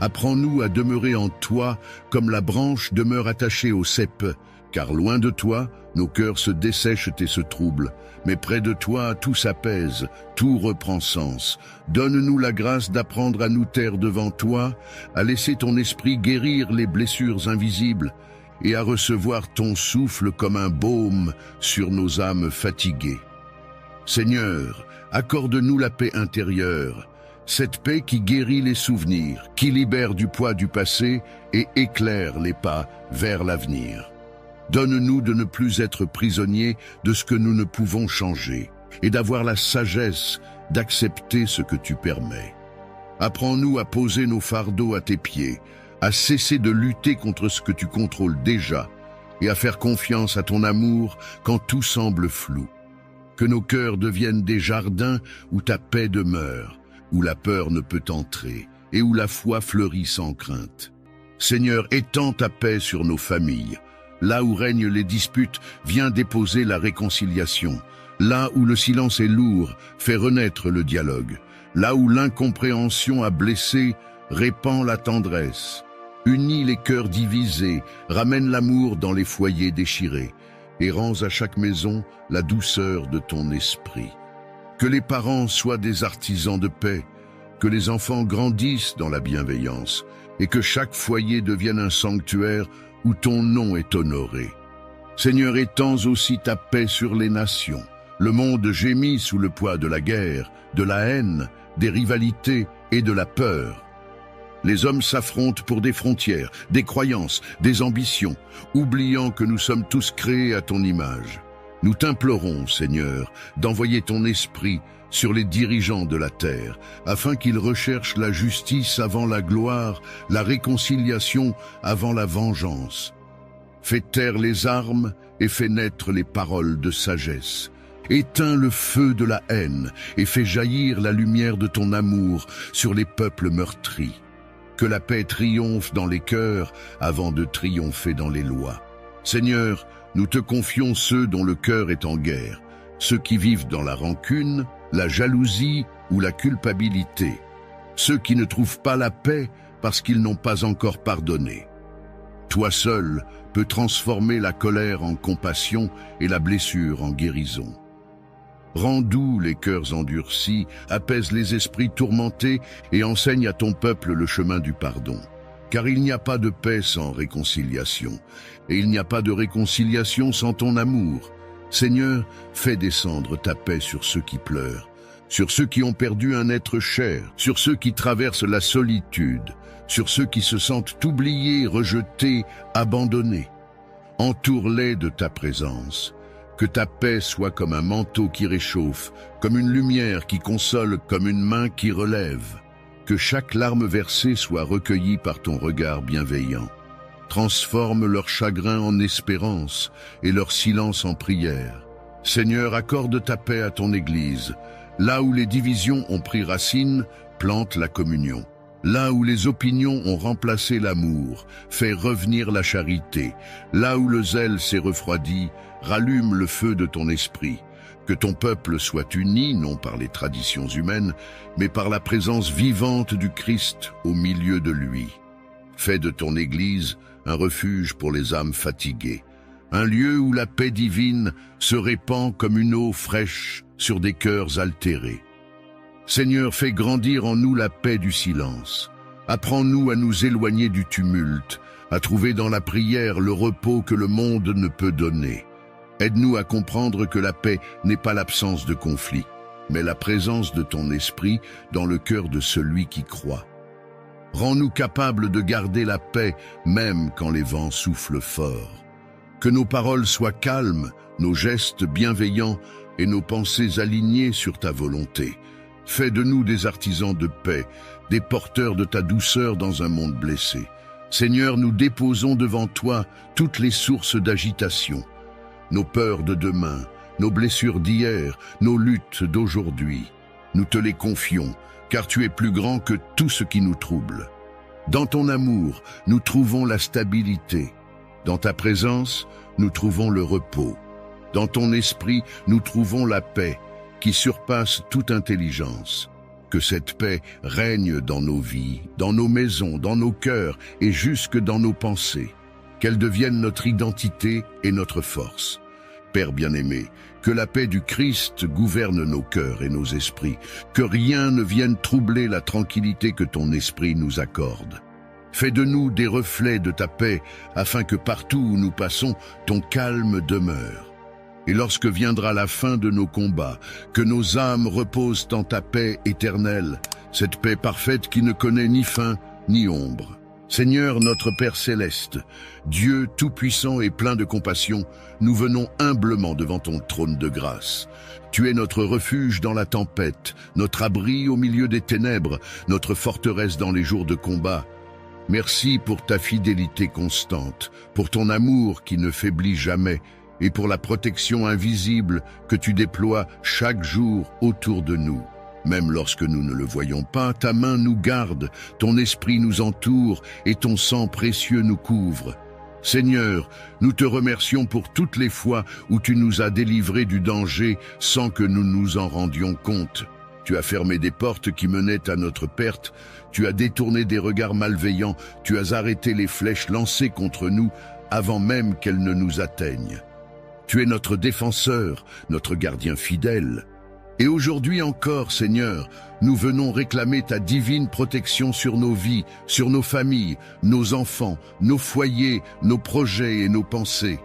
Apprends-nous à demeurer en toi comme la branche demeure attachée au cep, car loin de toi, nos cœurs se dessèchent et se troublent. Mais près de toi, tout s'apaise, tout reprend sens. Donne-nous la grâce d'apprendre à nous taire devant toi, à laisser ton esprit guérir les blessures invisibles et à recevoir ton souffle comme un baume sur nos âmes fatiguées. Seigneur, accorde-nous la paix intérieure, cette paix qui guérit les souvenirs, qui libère du poids du passé et éclaire les pas vers l'avenir. Donne-nous de ne plus être prisonniers de ce que nous ne pouvons changer et d'avoir la sagesse d'accepter ce que tu permets. Apprends-nous à poser nos fardeaux à tes pieds, à cesser de lutter contre ce que tu contrôles déjà et à faire confiance à ton amour quand tout semble flou. Que nos cœurs deviennent des jardins où ta paix demeure, où la peur ne peut entrer et où la foi fleurit sans crainte. Seigneur, étends ta paix sur nos familles. Là où règnent les disputes, viens déposer la réconciliation. Là où le silence est lourd, fais renaître le dialogue. Là où l'incompréhension a blessé, répand la tendresse. Unis les cœurs divisés, ramène l'amour dans les foyers déchirés et rends à chaque maison la douceur de ton esprit. Que les parents soient des artisans de paix, que les enfants grandissent dans la bienveillance et que chaque foyer devienne un sanctuaire où ton nom est honoré. Seigneur, étends aussi ta paix sur les nations. Le monde gémit sous le poids de la guerre, de la haine, des rivalités et de la peur. Les hommes s'affrontent pour des frontières, des croyances, des ambitions, oubliant que nous sommes tous créés à ton image. Nous t'implorons, Seigneur, d'envoyer ton esprit sur les dirigeants de la terre, afin qu'ils recherchent la justice avant la gloire, la réconciliation avant la vengeance. Fais taire les armes et fais naître les paroles de sagesse. Éteins le feu de la haine et fais jaillir la lumière de ton amour sur les peuples meurtris. Que la paix triomphe dans les cœurs avant de triompher dans les lois. Seigneur, nous te confions ceux dont le cœur est en guerre, ceux qui vivent dans la rancune, la jalousie ou la culpabilité, ceux qui ne trouvent pas la paix parce qu'ils n'ont pas encore pardonné. Toi seul peux transformer la colère en compassion et la blessure en guérison. Rends doux les cœurs endurcis, apaise les esprits tourmentés et enseigne à ton peuple le chemin du pardon. Car il n'y a pas de paix sans réconciliation, et il n'y a pas de réconciliation sans ton amour. Seigneur, fais descendre ta paix sur ceux qui pleurent, sur ceux qui ont perdu un être cher, sur ceux qui traversent la solitude, sur ceux qui se sentent oubliés, rejetés, abandonnés. Entoure-les de ta présence. Que ta paix soit comme un manteau qui réchauffe, comme une lumière qui console, comme une main qui relève. Que chaque larme versée soit recueillie par ton regard bienveillant. Transforme leur chagrin en espérance et leur silence en prière. Seigneur, accorde ta paix à ton Église. Là où les divisions ont pris racine, plante la communion. Là où les opinions ont remplacé l'amour, fais revenir la charité. Là où le zèle s'est refroidi, rallume le feu de ton esprit. Que ton peuple soit uni, non par les traditions humaines, mais par la présence vivante du Christ au milieu de lui. Fais de ton Église un refuge pour les âmes fatiguées, un lieu où la paix divine se répand comme une eau fraîche sur des cœurs altérés. Seigneur, fais grandir en nous la paix du silence. Apprends-nous à nous éloigner du tumulte, à trouver dans la prière le repos que le monde ne peut donner. Aide-nous à comprendre que la paix n'est pas l'absence de conflit, mais la présence de ton esprit dans le cœur de celui qui croit. Rends-nous capables de garder la paix même quand les vents soufflent fort. Que nos paroles soient calmes, nos gestes bienveillants et nos pensées alignées sur ta volonté. Fais de nous des artisans de paix, des porteurs de ta douceur dans un monde blessé. Seigneur, nous déposons devant toi toutes les sources d'agitation, nos peurs de demain, nos blessures d'hier, nos luttes d'aujourd'hui. Nous te les confions, car tu es plus grand que tout ce qui nous trouble. Dans ton amour, nous trouvons la stabilité. Dans ta présence, nous trouvons le repos. Dans ton esprit, nous trouvons la paix, qui surpasse toute intelligence. Que cette paix règne dans nos vies, dans nos maisons, dans nos cœurs et jusque dans nos pensées. Qu'elle devienne notre identité et notre force. Père bien-aimé, que la paix du Christ gouverne nos cœurs et nos esprits, que rien ne vienne troubler la tranquillité que ton esprit nous accorde. Fais de nous des reflets de ta paix, afin que partout où nous passons, ton calme demeure. Et lorsque viendra la fin de nos combats, que nos âmes reposent en ta paix éternelle, cette paix parfaite qui ne connaît ni fin ni ombre. Seigneur notre Père céleste, Dieu tout-puissant et plein de compassion, nous venons humblement devant ton trône de grâce. Tu es notre refuge dans la tempête, notre abri au milieu des ténèbres, notre forteresse dans les jours de combat. Merci pour ta fidélité constante, pour ton amour qui ne faiblit jamais, et pour la protection invisible que tu déploies chaque jour autour de nous. Même lorsque nous ne le voyons pas, ta main nous garde, ton esprit nous entoure et ton sang précieux nous couvre. Seigneur, nous te remercions pour toutes les fois où tu nous as délivrés du danger sans que nous nous en rendions compte. Tu as fermé des portes qui menaient à notre perte, tu as détourné des regards malveillants, tu as arrêté les flèches lancées contre nous avant même qu'elles ne nous atteignent. Tu es notre défenseur, notre gardien fidèle. Et aujourd'hui encore, Seigneur, nous venons réclamer ta divine protection sur nos vies, sur nos familles, nos enfants, nos foyers, nos projets et nos pensées.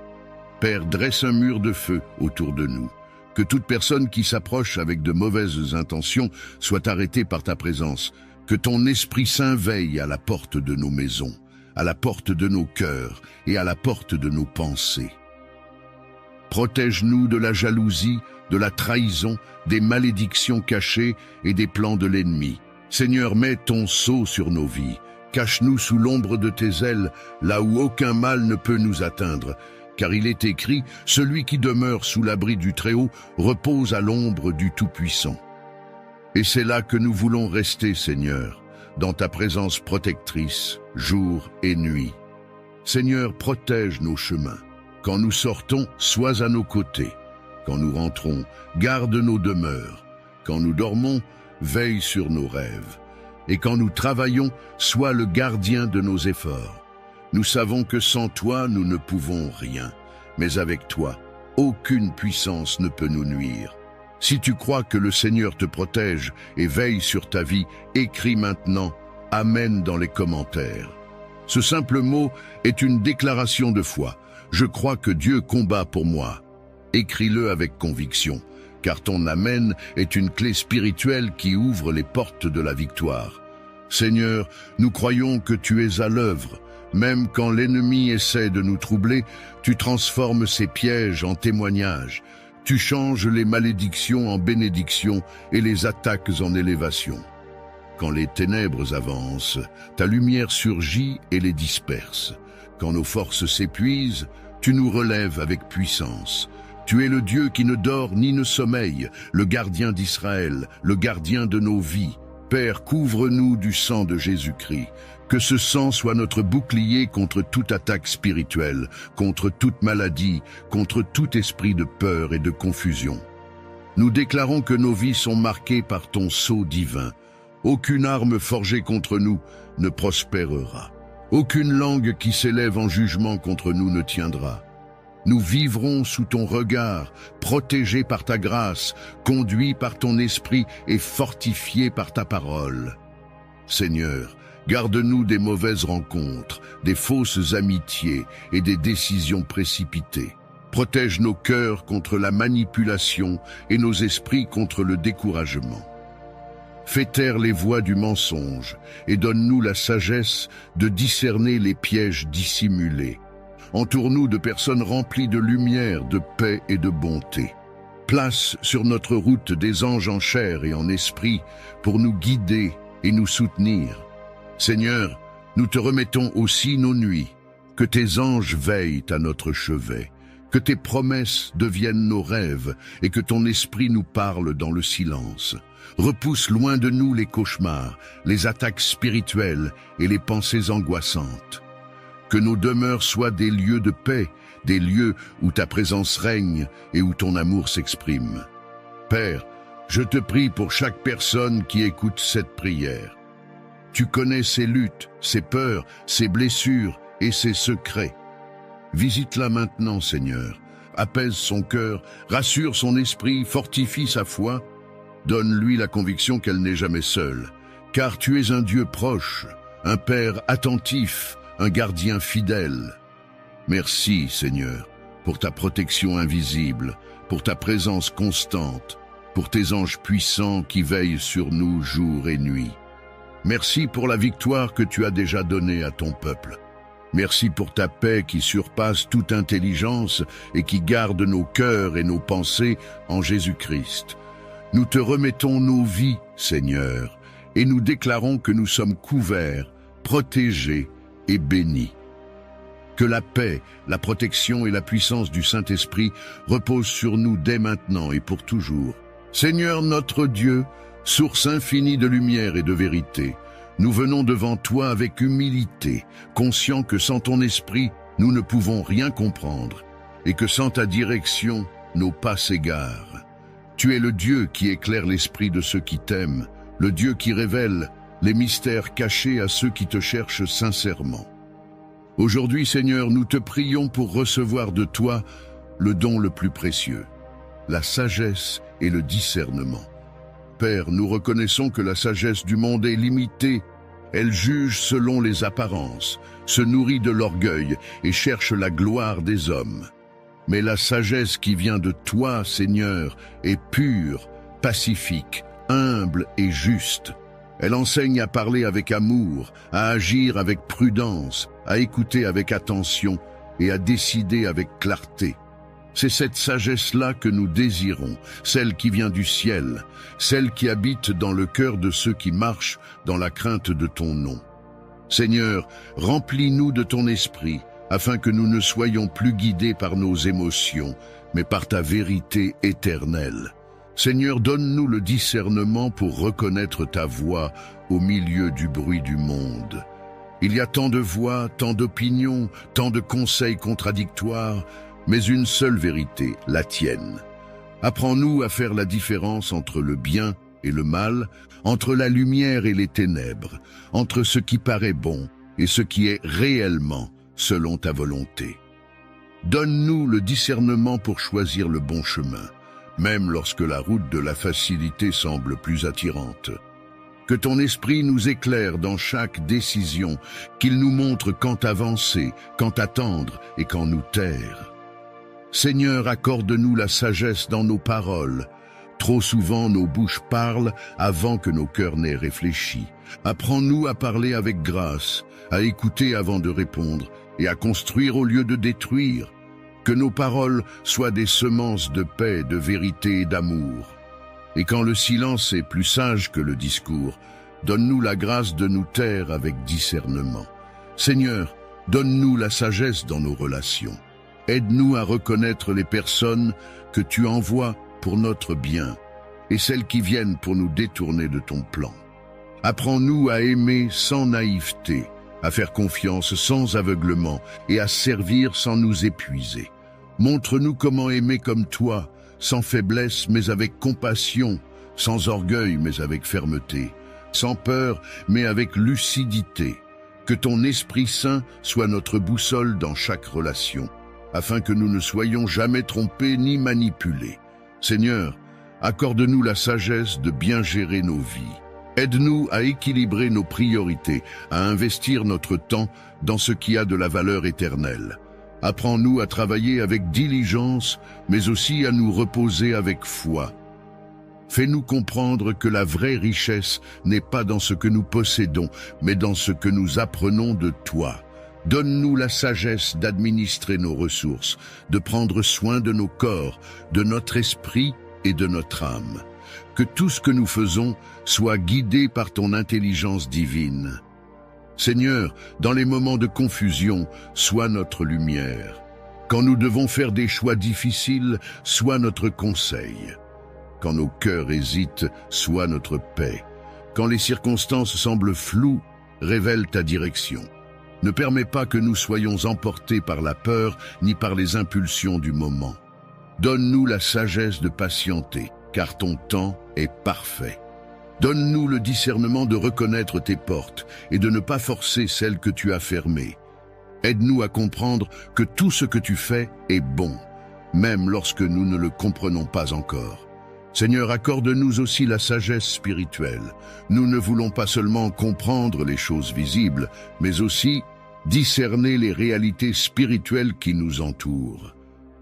Père, dresse un mur de feu autour de nous. Que toute personne qui s'approche avec de mauvaises intentions soit arrêtée par ta présence. Que ton Esprit Saint veille à la porte de nos maisons, à la porte de nos cœurs et à la porte de nos pensées. Protège-nous de la jalousie, de la trahison, des malédictions cachées et des plans de l'ennemi. Seigneur, mets ton sceau sur nos vies. Cache-nous sous l'ombre de tes ailes, là où aucun mal ne peut nous atteindre. Car il est écrit, celui qui demeure sous l'abri du Très-Haut repose à l'ombre du Tout-Puissant. Et c'est là que nous voulons rester, Seigneur, dans ta présence protectrice, jour et nuit. Seigneur, protège nos chemins. Quand nous sortons, sois à nos côtés. Quand nous rentrons, garde nos demeures. Quand nous dormons, veille sur nos rêves. Et quand nous travaillons, sois le gardien de nos efforts. Nous savons que sans toi, nous ne pouvons rien. Mais avec toi, aucune puissance ne peut nous nuire. Si tu crois que le Seigneur te protège et veille sur ta vie, écris maintenant « Amen » dans les commentaires. Ce simple mot est une déclaration de foi. Je crois que Dieu combat pour moi. Écris-le avec conviction, car ton Amen est une clé spirituelle qui ouvre les portes de la victoire. Seigneur, nous croyons que tu es à l'œuvre. Même quand l'ennemi essaie de nous troubler, tu transformes ses pièges en témoignages. Tu changes les malédictions en bénédictions et les attaques en élévation. Quand les ténèbres avancent, ta lumière surgit et les disperse. Quand nos forces s'épuisent, tu nous relèves avec puissance. Tu es le Dieu qui ne dort ni ne sommeille, le gardien d'Israël, le gardien de nos vies. Père, couvre-nous du sang de Jésus-Christ. Que ce sang soit notre bouclier contre toute attaque spirituelle, contre toute maladie, contre tout esprit de peur et de confusion. Nous déclarons que nos vies sont marquées par ton sceau divin. Aucune arme forgée contre nous ne prospérera. Aucune langue qui s'élève en jugement contre nous ne tiendra. Nous vivrons sous ton regard, protégés par ta grâce, conduits par ton esprit et fortifiés par ta parole. Seigneur, garde-nous des mauvaises rencontres, des fausses amitiés et des décisions précipitées. Protège nos cœurs contre la manipulation et nos esprits contre le découragement. Fais taire les voix du mensonge et donne-nous la sagesse de discerner les pièges dissimulés. Entoure-nous de personnes remplies de lumière, de paix et de bonté. Place sur notre route des anges en chair et en esprit pour nous guider et nous soutenir. Seigneur, nous te remettons aussi nos nuits. Que tes anges veillent à notre chevet. Que tes promesses deviennent nos rêves et que ton esprit nous parle dans le silence. Repousse loin de nous les cauchemars, les attaques spirituelles et les pensées angoissantes. Que nos demeures soient des lieux de paix, des lieux où ta présence règne et où ton amour s'exprime. Père, je te prie pour chaque personne qui écoute cette prière. Tu connais ses luttes, ses peurs, ses blessures et ses secrets. Visite-la maintenant, Seigneur. Apaise son cœur, rassure son esprit, fortifie sa foi. Donne-lui la conviction qu'elle n'est jamais seule, car tu es un Dieu proche, un Père attentif, un gardien fidèle. Merci, Seigneur, pour ta protection invisible, pour ta présence constante, pour tes anges puissants qui veillent sur nous jour et nuit. Merci pour la victoire que tu as déjà donnée à ton peuple. Merci pour ta paix qui surpasse toute intelligence et qui garde nos cœurs et nos pensées en Jésus-Christ. Nous te remettons nos vies, Seigneur, et nous déclarons que nous sommes couverts, protégés et bénis. Que la paix, la protection et la puissance du Saint-Esprit reposent sur nous dès maintenant et pour toujours. Seigneur notre Dieu, source infinie de lumière et de vérité, nous venons devant toi avec humilité, conscients que sans ton esprit, nous ne pouvons rien comprendre, et que sans ta direction, nos pas s'égarent. Tu es le Dieu qui éclaire l'esprit de ceux qui t'aiment, le Dieu qui révèle les mystères cachés à ceux qui te cherchent sincèrement. Aujourd'hui, Seigneur, nous te prions pour recevoir de toi le don le plus précieux, la sagesse et le discernement. Père, nous reconnaissons que la sagesse du monde est limitée. Elle juge selon les apparences, se nourrit de l'orgueil et cherche la gloire des hommes. Mais la sagesse qui vient de toi, Seigneur, est pure, pacifique, humble et juste. Elle enseigne à parler avec amour, à agir avec prudence, à écouter avec attention et à décider avec clarté. C'est cette sagesse-là que nous désirons, celle qui vient du ciel, celle qui habite dans le cœur de ceux qui marchent dans la crainte de ton nom. Seigneur, remplis-nous de ton esprit, afin que nous ne soyons plus guidés par nos émotions, mais par ta vérité éternelle. Seigneur, donne-nous le discernement pour reconnaître ta voix au milieu du bruit du monde. Il y a tant de voix, tant d'opinions, tant de conseils contradictoires, mais une seule vérité, la tienne. Apprends-nous à faire la différence entre le bien et le mal, entre la lumière et les ténèbres, entre ce qui paraît bon et ce qui est réellement selon ta volonté. Donne-nous le discernement pour choisir le bon chemin, même lorsque la route de la facilité semble plus attirante. Que ton esprit nous éclaire dans chaque décision, qu'il nous montre quand avancer, quand attendre et quand nous taire. Seigneur, accorde-nous la sagesse dans nos paroles. Trop souvent, nos bouches parlent avant que nos cœurs n'aient réfléchi. Apprends-nous à parler avec grâce, à écouter avant de répondre et à construire au lieu de détruire. Que nos paroles soient des semences de paix, de vérité et d'amour. Et quand le silence est plus sage que le discours, donne-nous la grâce de nous taire avec discernement. Seigneur, donne-nous la sagesse dans nos relations. Aide-nous à reconnaître les personnes que tu envoies pour notre bien et celles qui viennent pour nous détourner de ton plan. Apprends-nous à aimer sans naïveté, à faire confiance sans aveuglement et à servir sans nous épuiser. Montre-nous comment aimer comme toi, sans faiblesse mais avec compassion, sans orgueil mais avec fermeté, sans peur mais avec lucidité. Que ton Esprit Saint soit notre boussole dans chaque relation, afin que nous ne soyons jamais trompés ni manipulés. Seigneur, accorde-nous la sagesse de bien gérer nos vies. Aide-nous à équilibrer nos priorités, à investir notre temps dans ce qui a de la valeur éternelle. Apprends-nous à travailler avec diligence, mais aussi à nous reposer avec foi. Fais-nous comprendre que la vraie richesse n'est pas dans ce que nous possédons, mais dans ce que nous apprenons de toi. Donne-nous la sagesse d'administrer nos ressources, de prendre soin de nos corps, de notre esprit et de notre âme. Que tout ce que nous faisons soit guidé par ton intelligence divine. Seigneur, dans les moments de confusion, sois notre lumière. Quand nous devons faire des choix difficiles, sois notre conseil. Quand nos cœurs hésitent, sois notre paix. Quand les circonstances semblent floues, révèle ta direction. Ne permets pas que nous soyons emportés par la peur ni par les impulsions du moment. Donne-nous la sagesse de patienter, car ton temps est parfait. Donne-nous le discernement de reconnaître tes portes et de ne pas forcer celles que tu as fermées. Aide-nous à comprendre que tout ce que tu fais est bon, même lorsque nous ne le comprenons pas encore. Seigneur, accorde-nous aussi la sagesse spirituelle. Nous ne voulons pas seulement comprendre les choses visibles, mais aussi discerner les réalités spirituelles qui nous entourent.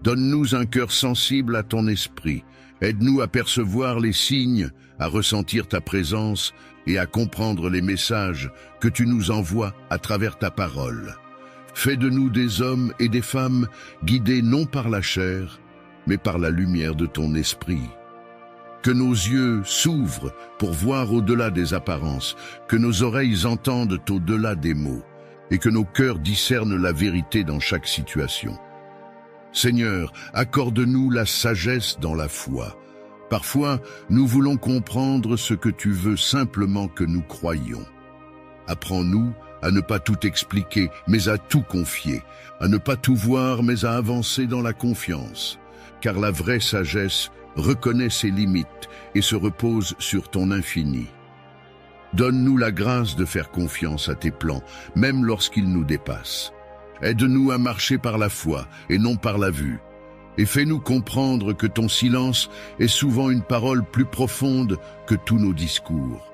Donne-nous un cœur sensible à ton esprit. Aide-nous à percevoir les signes, à ressentir ta présence et à comprendre les messages que tu nous envoies à travers ta parole. Fais de nous des hommes et des femmes guidés non par la chair, mais par la lumière de ton esprit. Que nos yeux s'ouvrent pour voir au-delà des apparences, que nos oreilles entendent au-delà des mots, et que nos cœurs discernent la vérité dans chaque situation. Seigneur, accorde-nous la sagesse dans la foi. Parfois, nous voulons comprendre ce que tu veux simplement que nous croyions. Apprends-nous à ne pas tout expliquer, mais à tout confier, à ne pas tout voir, mais à avancer dans la confiance. Car la vraie sagesse reconnaît ses limites et se repose sur ton infini. Donne-nous la grâce de faire confiance à tes plans, même lorsqu'ils nous dépassent. Aide-nous à marcher par la foi et non par la vue. Et fais-nous comprendre que ton silence est souvent une parole plus profonde que tous nos discours.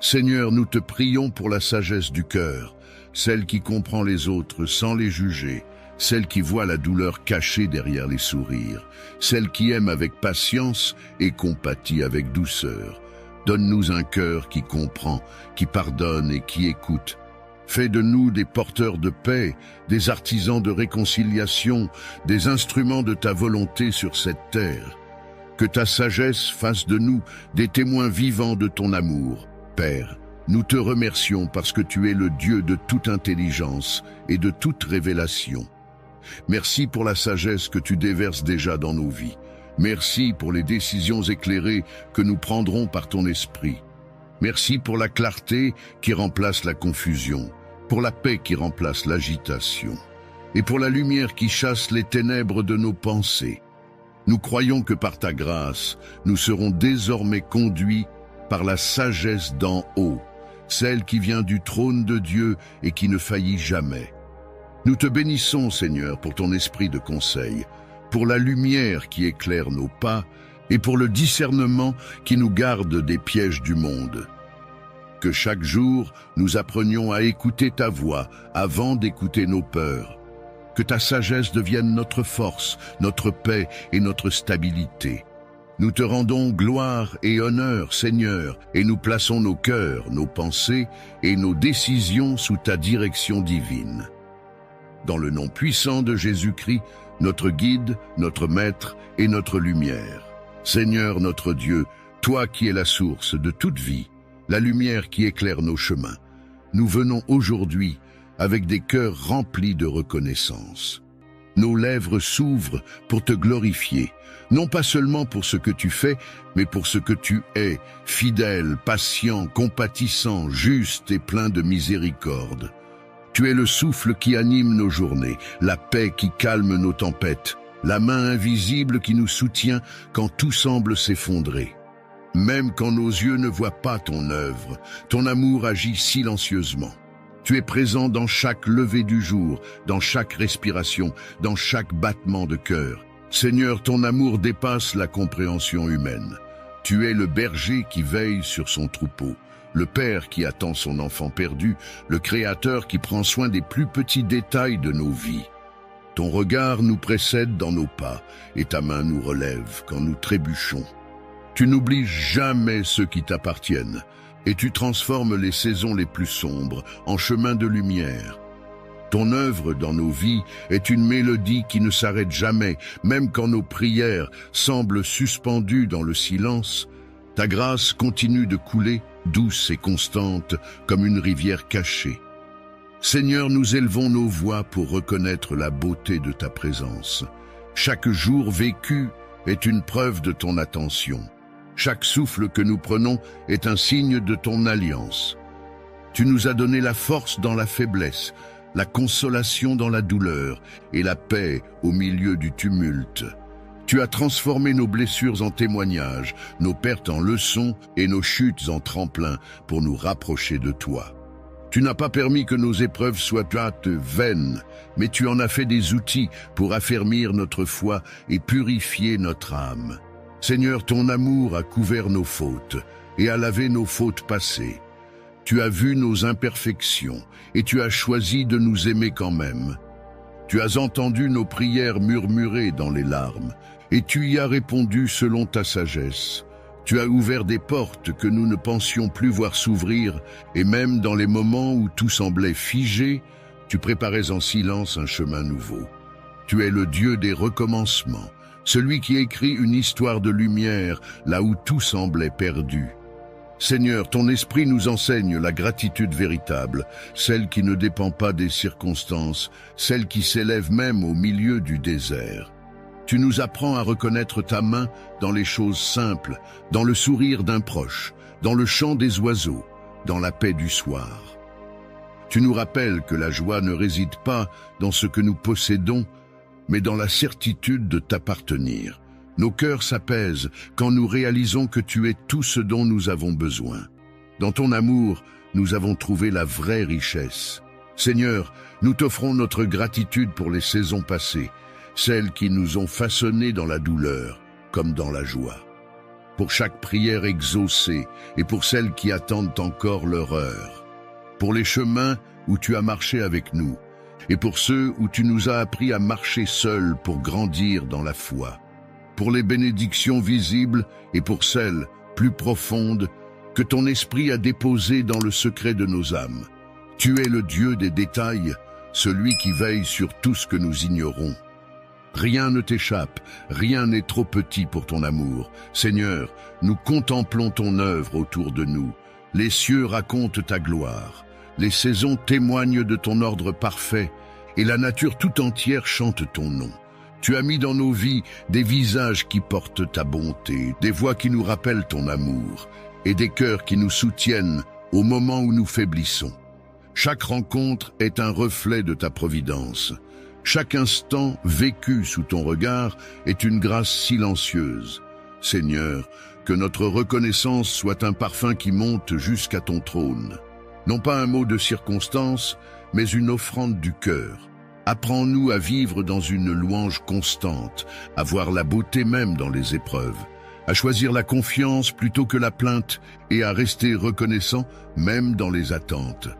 Seigneur, nous te prions pour la sagesse du cœur, celle qui comprend les autres sans les juger, celle qui voit la douleur cachée derrière les sourires, celle qui aime avec patience et compatit avec douceur. Donne-nous un cœur qui comprend, qui pardonne et qui écoute. Fais de nous des porteurs de paix, des artisans de réconciliation, des instruments de ta volonté sur cette terre. Que ta sagesse fasse de nous des témoins vivants de ton amour. Père, nous te remercions parce que tu es le Dieu de toute intelligence et de toute révélation. Merci pour la sagesse que tu déverses déjà dans nos vies. Merci pour les décisions éclairées que nous prendrons par ton esprit. Merci pour la clarté qui remplace la confusion, pour la paix qui remplace l'agitation, et pour la lumière qui chasse les ténèbres de nos pensées. Nous croyons que par ta grâce, nous serons désormais conduits par la sagesse d'en haut, celle qui vient du trône de Dieu et qui ne faillit jamais. Nous te bénissons, Seigneur, pour ton esprit de conseil, pour la lumière qui éclaire nos pas et pour le discernement qui nous garde des pièges du monde. Que chaque jour, nous apprenions à écouter ta voix avant d'écouter nos peurs. Que ta sagesse devienne notre force, notre paix et notre stabilité. Nous te rendons gloire et honneur, Seigneur, et nous plaçons nos cœurs, nos pensées et nos décisions sous ta direction divine. Dans le nom puissant de Jésus-Christ, notre guide, notre maître et notre lumière. Seigneur notre Dieu, toi qui es la source de toute vie, la lumière qui éclaire nos chemins, nous venons aujourd'hui avec des cœurs remplis de reconnaissance. Nos lèvres s'ouvrent pour te glorifier, non pas seulement pour ce que tu fais, mais pour ce que tu es, fidèle, patient, compatissant, juste et plein de miséricorde. Tu es le souffle qui anime nos journées, la paix qui calme nos tempêtes, la main invisible qui nous soutient quand tout semble s'effondrer. Même quand nos yeux ne voient pas ton œuvre, ton amour agit silencieusement. Tu es présent dans chaque lever du jour, dans chaque respiration, dans chaque battement de cœur. Seigneur, ton amour dépasse la compréhension humaine. Tu es le berger qui veille sur son troupeau, le père qui attend son enfant perdu, le créateur qui prend soin des plus petits détails de nos vies. Ton regard nous précède dans nos pas et ta main nous relève quand nous trébuchons. Tu n'oublies jamais ceux qui t'appartiennent et tu transformes les saisons les plus sombres en chemins de lumière. Ton œuvre dans nos vies est une mélodie qui ne s'arrête jamais, même quand nos prières semblent suspendues dans le silence. Ta grâce continue de couler, douce et constante, comme une rivière cachée. Seigneur, nous élevons nos voix pour reconnaître la beauté de ta présence. Chaque jour vécu est une preuve de ton attention. Chaque souffle que nous prenons est un signe de ton alliance. Tu nous as donné la force dans la faiblesse, la consolation dans la douleur et la paix au milieu du tumulte. Tu as transformé nos blessures en témoignages, nos pertes en leçons et nos chutes en tremplins pour nous rapprocher de toi. Tu n'as pas permis que nos épreuves soient vaines, mais tu en as fait des outils pour affermir notre foi et purifier notre âme. Seigneur, ton amour a couvert nos fautes et a lavé nos fautes passées. Tu as vu nos imperfections et tu as choisi de nous aimer quand même. Tu as entendu nos prières murmurées dans les larmes et tu y as répondu selon ta sagesse. Tu as ouvert des portes que nous ne pensions plus voir s'ouvrir et même dans les moments où tout semblait figé, tu préparais en silence un chemin nouveau. Tu es le Dieu des recommencements, celui qui écrit une histoire de lumière là où tout semblait perdu. Seigneur, ton esprit nous enseigne la gratitude véritable, celle qui ne dépend pas des circonstances, celle qui s'élève même au milieu du désert. Tu nous apprends à reconnaître ta main dans les choses simples, dans le sourire d'un proche, dans le chant des oiseaux, dans la paix du soir. Tu nous rappelles que la joie ne réside pas dans ce que nous possédons, mais dans la certitude de t'appartenir. Nos cœurs s'apaisent quand nous réalisons que tu es tout ce dont nous avons besoin. Dans ton amour, nous avons trouvé la vraie richesse. Seigneur, nous t'offrons notre gratitude pour les saisons passées, celles qui nous ont façonnés dans la douleur comme dans la joie. Pour chaque prière exaucée et pour celles qui attendent encore leur heure. Pour les chemins où tu as marché avec nous et pour ceux où tu nous as appris à marcher seuls pour grandir dans la foi. Pour les bénédictions visibles et pour celles plus profondes que ton esprit a déposées dans le secret de nos âmes. Tu es le Dieu des détails, celui qui veille sur tout ce que nous ignorons. Rien ne t'échappe, rien n'est trop petit pour ton amour. Seigneur, nous contemplons ton œuvre autour de nous. Les cieux racontent ta gloire. Les saisons témoignent de ton ordre parfait et la nature tout entière chante ton nom. Tu as mis dans nos vies des visages qui portent ta bonté, des voix qui nous rappellent ton amour et des cœurs qui nous soutiennent au moment où nous faiblissons. Chaque rencontre est un reflet de ta providence. Chaque instant vécu sous ton regard est une grâce silencieuse. Seigneur, que notre reconnaissance soit un parfum qui monte jusqu'à ton trône. Non pas un mot de circonstance, mais une offrande du cœur. Apprends-nous à vivre dans une louange constante, à voir la beauté même dans les épreuves, à choisir la confiance plutôt que la plainte et à rester reconnaissant même dans les attentes.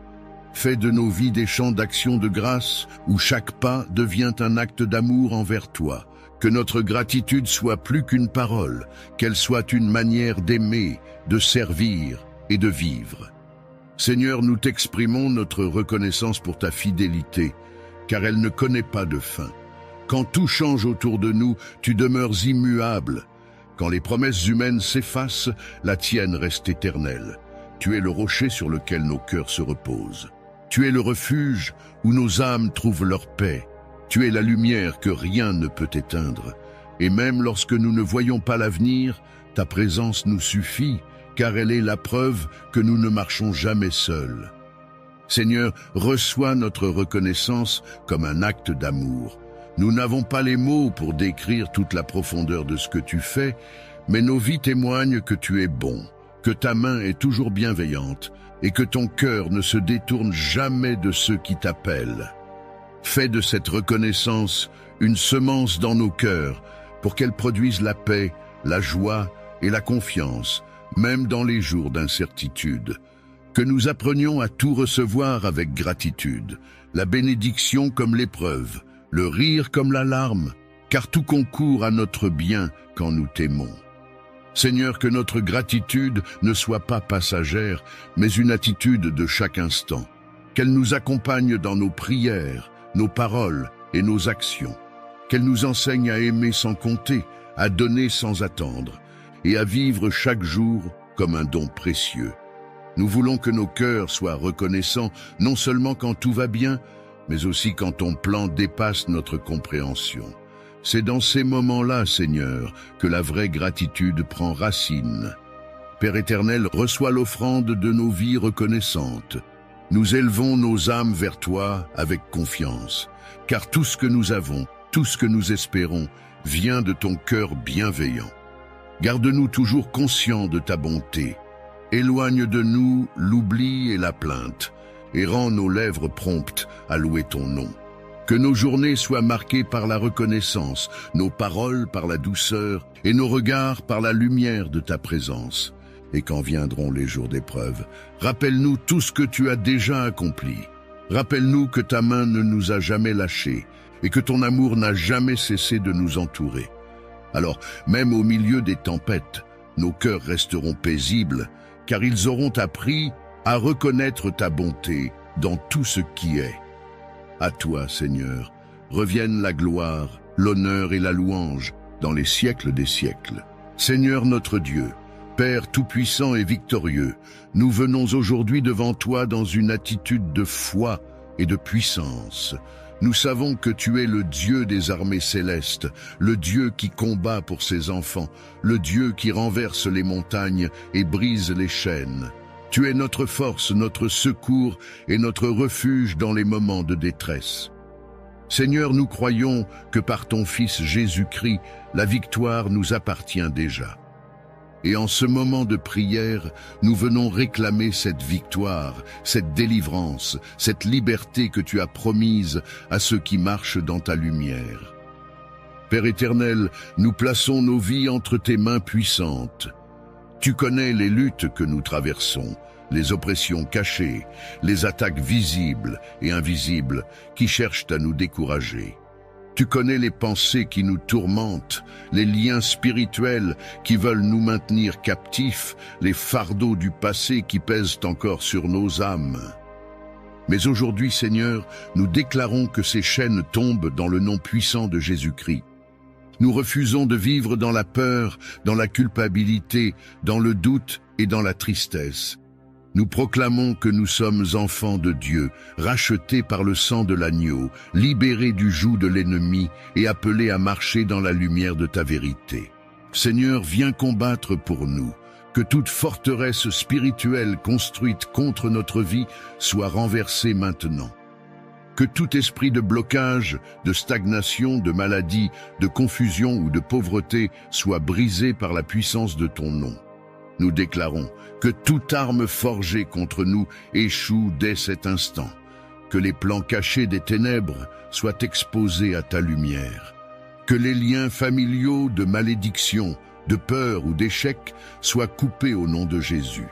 Fais de nos vies des champs d'action de grâce où chaque pas devient un acte d'amour envers toi. Que notre gratitude soit plus qu'une parole, qu'elle soit une manière d'aimer, de servir et de vivre. Seigneur, nous t'exprimons notre reconnaissance pour ta fidélité, car elle ne connaît pas de fin. Quand tout change autour de nous, tu demeures immuable. Quand les promesses humaines s'effacent, la tienne reste éternelle. Tu es le rocher sur lequel nos cœurs se reposent. Tu es le refuge où nos âmes trouvent leur paix. Tu es la lumière que rien ne peut éteindre. Et même lorsque nous ne voyons pas l'avenir, ta présence nous suffit, car elle est la preuve que nous ne marchons jamais seuls. Seigneur, reçois notre reconnaissance comme un acte d'amour. Nous n'avons pas les mots pour décrire toute la profondeur de ce que tu fais, mais nos vies témoignent que tu es bon, que ta main est toujours bienveillante et que ton cœur ne se détourne jamais de ceux qui t'appellent. Fais de cette reconnaissance une semence dans nos cœurs pour qu'elle produise la paix, la joie et la confiance, même dans les jours d'incertitude. Que nous apprenions à tout recevoir avec gratitude, la bénédiction comme l'épreuve, le rire comme la larme, car tout concourt à notre bien quand nous t'aimons. Seigneur, que notre gratitude ne soit pas passagère, mais une attitude de chaque instant. Qu'elle nous accompagne dans nos prières, nos paroles et nos actions. Qu'elle nous enseigne à aimer sans compter, à donner sans attendre, et à vivre chaque jour comme un don précieux. Nous voulons que nos cœurs soient reconnaissants, non seulement quand tout va bien, mais aussi quand ton plan dépasse notre compréhension. C'est dans ces moments-là, Seigneur, que la vraie gratitude prend racine. Père éternel, reçois l'offrande de nos vies reconnaissantes. Nous élevons nos âmes vers toi avec confiance, car tout ce que nous avons, tout ce que nous espérons, vient de ton cœur bienveillant. Garde-nous toujours conscients de ta bonté. Éloigne de nous l'oubli et la plainte, et rends nos lèvres promptes à louer ton nom. Que nos journées soient marquées par la reconnaissance, nos paroles par la douceur et nos regards par la lumière de ta présence. Et quand viendront les jours d'épreuve, rappelle-nous tout ce que tu as déjà accompli. Rappelle-nous que ta main ne nous a jamais lâchés et que ton amour n'a jamais cessé de nous entourer. Alors, même au milieu des tempêtes, nos cœurs resteront paisibles, car ils auront appris à reconnaître ta bonté dans tout ce qui est. À toi, Seigneur, reviennent la gloire, l'honneur et la louange dans les siècles des siècles. Seigneur notre Dieu, Père tout-puissant et victorieux, nous venons aujourd'hui devant toi dans une attitude de foi et de puissance. Nous savons que tu es le Dieu des armées célestes, le Dieu qui combat pour ses enfants, le Dieu qui renverse les montagnes et brise les chaînes. Tu es notre force, notre secours et notre refuge dans les moments de détresse. Seigneur, nous croyons que par ton Fils Jésus-Christ, la victoire nous appartient déjà. Et en ce moment de prière, nous venons réclamer cette victoire, cette délivrance, cette liberté que tu as promise à ceux qui marchent dans ta lumière. Père éternel, nous plaçons nos vies entre tes mains puissantes. Tu connais les luttes que nous traversons, les oppressions cachées, les attaques visibles et invisibles qui cherchent à nous décourager. Tu connais les pensées qui nous tourmentent, les liens spirituels qui veulent nous maintenir captifs, les fardeaux du passé qui pèsent encore sur nos âmes. Mais aujourd'hui, Seigneur, nous déclarons que ces chaînes tombent dans le nom puissant de Jésus-Christ. Nous refusons de vivre dans la peur, dans la culpabilité, dans le doute et dans la tristesse. Nous proclamons que nous sommes enfants de Dieu, rachetés par le sang de l'agneau, libérés du joug de l'ennemi et appelés à marcher dans la lumière de ta vérité. Seigneur, viens combattre pour nous, que toute forteresse spirituelle construite contre notre vie soit renversée maintenant. Que tout esprit de blocage, de stagnation, de maladie, de confusion ou de pauvreté soit brisé par la puissance de ton nom. Nous déclarons que toute arme forgée contre nous échoue dès cet instant, que les plans cachés des ténèbres soient exposés à ta lumière, que les liens familiaux de malédiction, de peur ou d'échec soient coupés au nom de Jésus.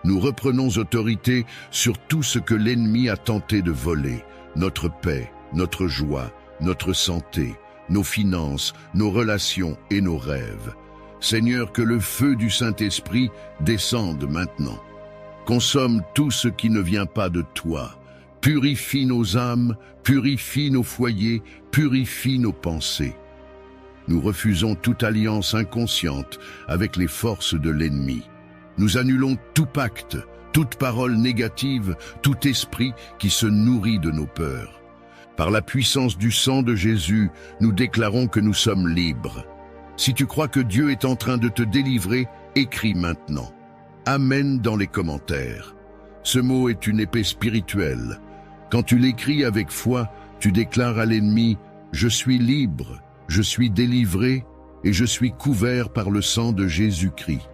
Nous reprenons autorité sur tout ce que l'ennemi a tenté de voler, notre paix, notre joie, notre santé, nos finances, nos relations et nos rêves. Seigneur, que le feu du Saint-Esprit descende maintenant. Consomme tout ce qui ne vient pas de toi. Purifie nos âmes, purifie nos foyers, purifie nos pensées. Nous refusons toute alliance inconsciente avec les forces de l'ennemi. Nous annulons tout pacte, toute parole négative, tout esprit qui se nourrit de nos peurs. Par la puissance du sang de Jésus, nous déclarons que nous sommes libres. Si tu crois que Dieu est en train de te délivrer, écris maintenant. Amen dans les commentaires. Ce mot est une épée spirituelle. Quand tu l'écris avec foi, tu déclares à l'ennemi « Je suis libre, je suis délivré et je suis couvert par le sang de Jésus-Christ ».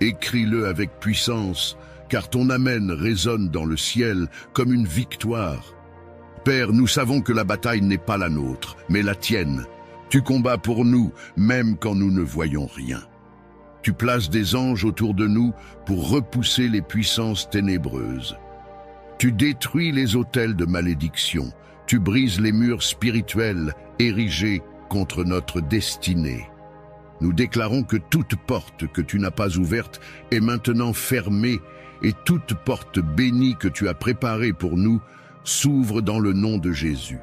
Écris-le avec puissance, car ton Amen résonne dans le ciel comme une victoire. Père, nous savons que la bataille n'est pas la nôtre, mais la tienne. Tu combats pour nous, même quand nous ne voyons rien. Tu places des anges autour de nous pour repousser les puissances ténébreuses. Tu détruis les autels de malédiction. Tu brises les murs spirituels érigés contre notre destinée. Nous déclarons que toute porte que tu n'as pas ouverte est maintenant fermée et toute porte bénie que tu as préparée pour nous s'ouvre dans le nom de Jésus.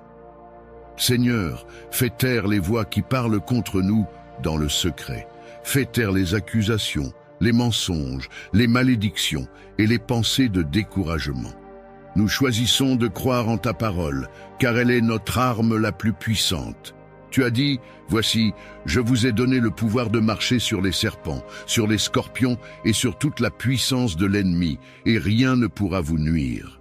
Seigneur, fais taire les voix qui parlent contre nous dans le secret. Fais taire les accusations, les mensonges, les malédictions et les pensées de découragement. Nous choisissons de croire en ta parole, car elle est notre arme la plus puissante. Tu as dit, voici, je vous ai donné le pouvoir de marcher sur les serpents, sur les scorpions et sur toute la puissance de l'ennemi, et rien ne pourra vous nuire.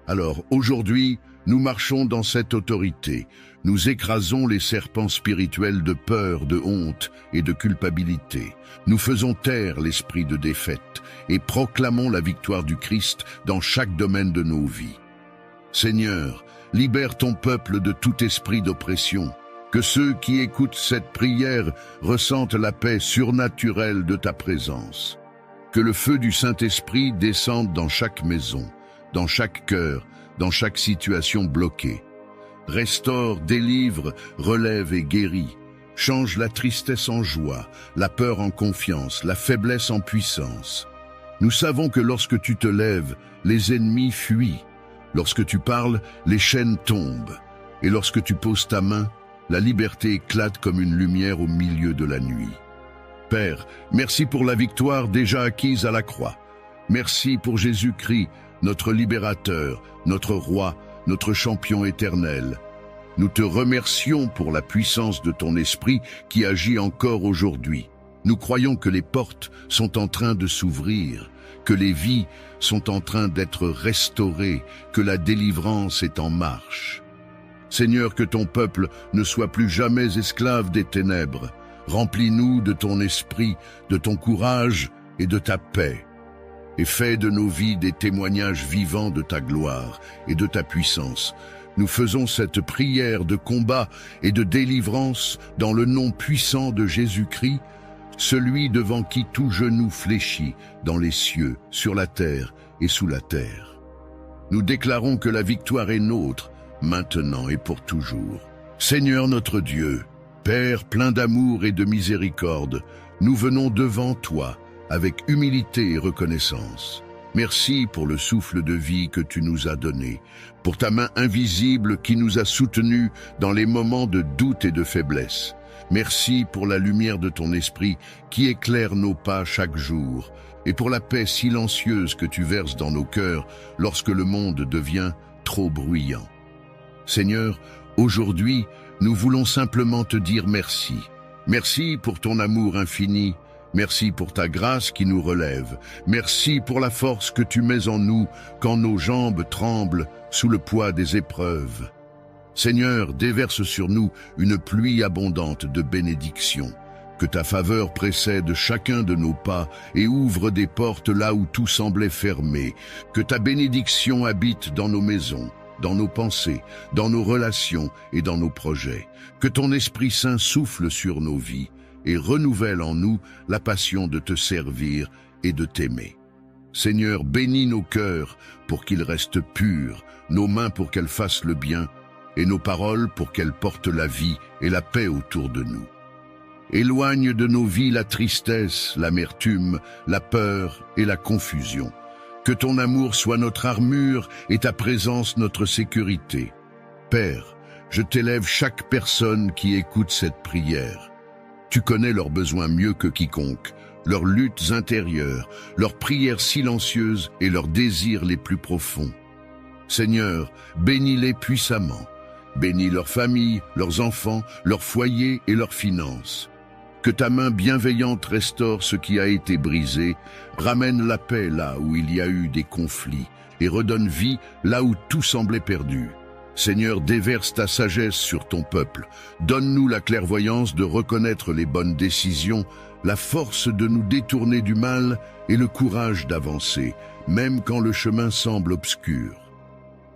Alors, aujourd'hui, nous marchons dans cette autorité. Nous écrasons les serpents spirituels de peur, de honte et de culpabilité. Nous faisons taire l'esprit de défaite et proclamons la victoire du Christ dans chaque domaine de nos vies. Seigneur, libère ton peuple de tout esprit d'oppression. Que ceux qui écoutent cette prière ressentent la paix surnaturelle de ta présence. Que le feu du Saint-Esprit descende dans chaque maison, dans chaque cœur, dans chaque situation bloquée. Restaure, délivre, relève et guérit. Change la tristesse en joie, la peur en confiance, la faiblesse en puissance. Nous savons que lorsque tu te lèves, les ennemis fuient. Lorsque tu parles, les chaînes tombent. Et lorsque tu poses ta main, la liberté éclate comme une lumière au milieu de la nuit. Père, merci pour la victoire déjà acquise à la croix. Merci pour Jésus-Christ, notre libérateur, notre roi, notre champion éternel. Nous te remercions pour la puissance de ton esprit qui agit encore aujourd'hui. Nous croyons que les portes sont en train de s'ouvrir, que les vies sont en train d'être restaurées, que la délivrance est en marche. Seigneur, que ton peuple ne soit plus jamais esclave des ténèbres. Remplis-nous de ton esprit, de ton courage et de ta paix. Et fais de nos vies des témoignages vivants de ta gloire et de ta puissance. Nous faisons cette prière de combat et de délivrance dans le nom puissant de Jésus-Christ, celui devant qui tout genou fléchit dans les cieux, sur la terre et sous la terre. Nous déclarons que la victoire est nôtre, maintenant et pour toujours. Seigneur notre Dieu, Père plein d'amour et de miséricorde, nous venons devant toi avec humilité et reconnaissance. Merci pour le souffle de vie que tu nous as donné, pour ta main invisible qui nous a soutenus dans les moments de doute et de faiblesse. Merci pour la lumière de ton esprit qui éclaire nos pas chaque jour, et pour la paix silencieuse que tu verses dans nos cœurs lorsque le monde devient trop bruyant. Seigneur, aujourd'hui, nous voulons simplement te dire merci. Merci pour ton amour infini. Merci pour ta grâce qui nous relève. Merci pour la force que tu mets en nous quand nos jambes tremblent sous le poids des épreuves. Seigneur, déverse sur nous une pluie abondante de bénédictions. Que ta faveur précède chacun de nos pas et ouvre des portes là où tout semblait fermé. Que ta bénédiction habite dans nos maisons, dans nos pensées, dans nos relations et dans nos projets. Que ton Esprit Saint souffle sur nos vies et renouvelle en nous la passion de te servir et de t'aimer. Seigneur, bénis nos cœurs pour qu'ils restent purs, nos mains pour qu'elles fassent le bien et nos paroles pour qu'elles portent la vie et la paix autour de nous. Éloigne de nos vies la tristesse, l'amertume, la peur et la confusion. Que ton amour soit notre armure et ta présence notre sécurité. Père, je t'élève chaque personne qui écoute cette prière. Tu connais leurs besoins mieux que quiconque, leurs luttes intérieures, leurs prières silencieuses et leurs désirs les plus profonds. Seigneur, bénis-les puissamment. Bénis leurs familles, leurs enfants, leurs foyers et leurs finances. Que ta main bienveillante restaure ce qui a été brisé, ramène la paix là où il y a eu des conflits et redonne vie là où tout semblait perdu. Seigneur, déverse ta sagesse sur ton peuple. Donne-nous la clairvoyance de reconnaître les bonnes décisions, la force de nous détourner du mal et le courage d'avancer, même quand le chemin semble obscur.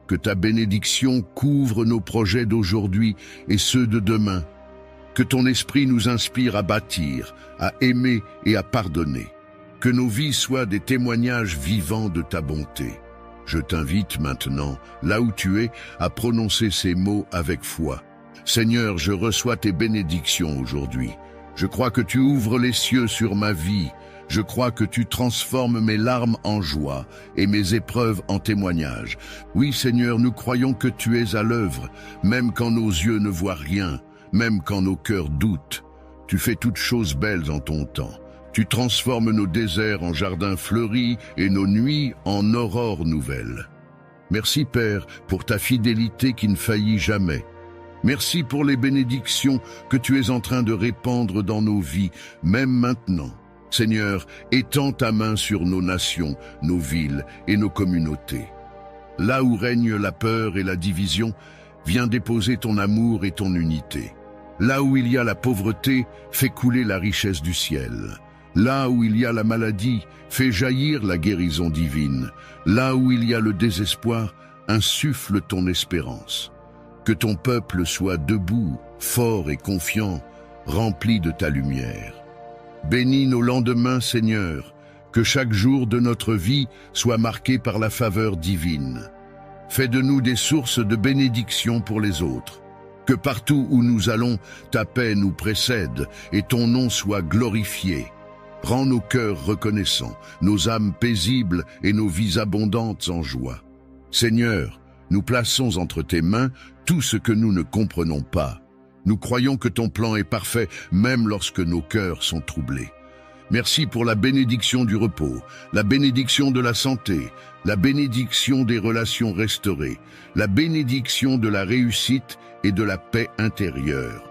Que ta bénédiction couvre nos projets d'aujourd'hui et ceux de demain. Que ton esprit nous inspire à bâtir, à aimer et à pardonner. Que nos vies soient des témoignages vivants de ta bonté. Je t'invite maintenant, là où tu es, à prononcer ces mots avec foi. Seigneur, je reçois tes bénédictions aujourd'hui. Je crois que tu ouvres les cieux sur ma vie. Je crois que tu transformes mes larmes en joie et mes épreuves en témoignages. Oui, Seigneur, nous croyons que tu es à l'œuvre, même quand nos yeux ne voient rien. Même quand nos cœurs doutent, tu fais toutes choses belles en ton temps. Tu transformes nos déserts en jardins fleuris et nos nuits en aurores nouvelles. Merci Père pour ta fidélité qui ne faillit jamais. Merci pour les bénédictions que tu es en train de répandre dans nos vies, même maintenant. Seigneur, étends ta main sur nos nations, nos villes et nos communautés. Là où règne la peur et la division, viens déposer ton amour et ton unité. Là où il y a la pauvreté, fais couler la richesse du ciel. Là où il y a la maladie, fais jaillir la guérison divine. Là où il y a le désespoir, insuffle ton espérance. Que ton peuple soit debout, fort et confiant, rempli de ta lumière. Bénis nos lendemains, Seigneur, que chaque jour de notre vie soit marqué par la faveur divine. Fais de nous des sources de bénédiction pour les autres. Que partout où nous allons, ta paix nous précède et ton nom soit glorifié. Rends nos cœurs reconnaissants, nos âmes paisibles et nos vies abondantes en joie. Seigneur, nous plaçons entre tes mains tout ce que nous ne comprenons pas. Nous croyons que ton plan est parfait, même lorsque nos cœurs sont troublés. Merci pour la bénédiction du repos, la bénédiction de la santé, la bénédiction des relations restaurées, la bénédiction de la réussite et de la paix intérieure.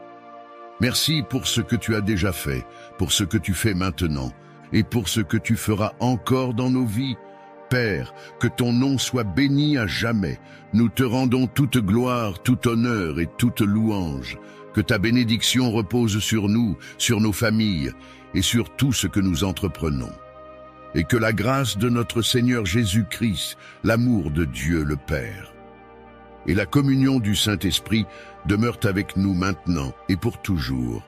Merci pour ce que tu as déjà fait, pour ce que tu fais maintenant et pour ce que tu feras encore dans nos vies. Père, que ton nom soit béni à jamais. Nous te rendons toute gloire, tout honneur et toute louange. Que ta bénédiction repose sur nous, sur nos familles et sur tout ce que nous entreprenons. Et que la grâce de notre Seigneur Jésus-Christ, l'amour de Dieu le Père et la communion du Saint-Esprit demeurent avec nous maintenant et pour toujours.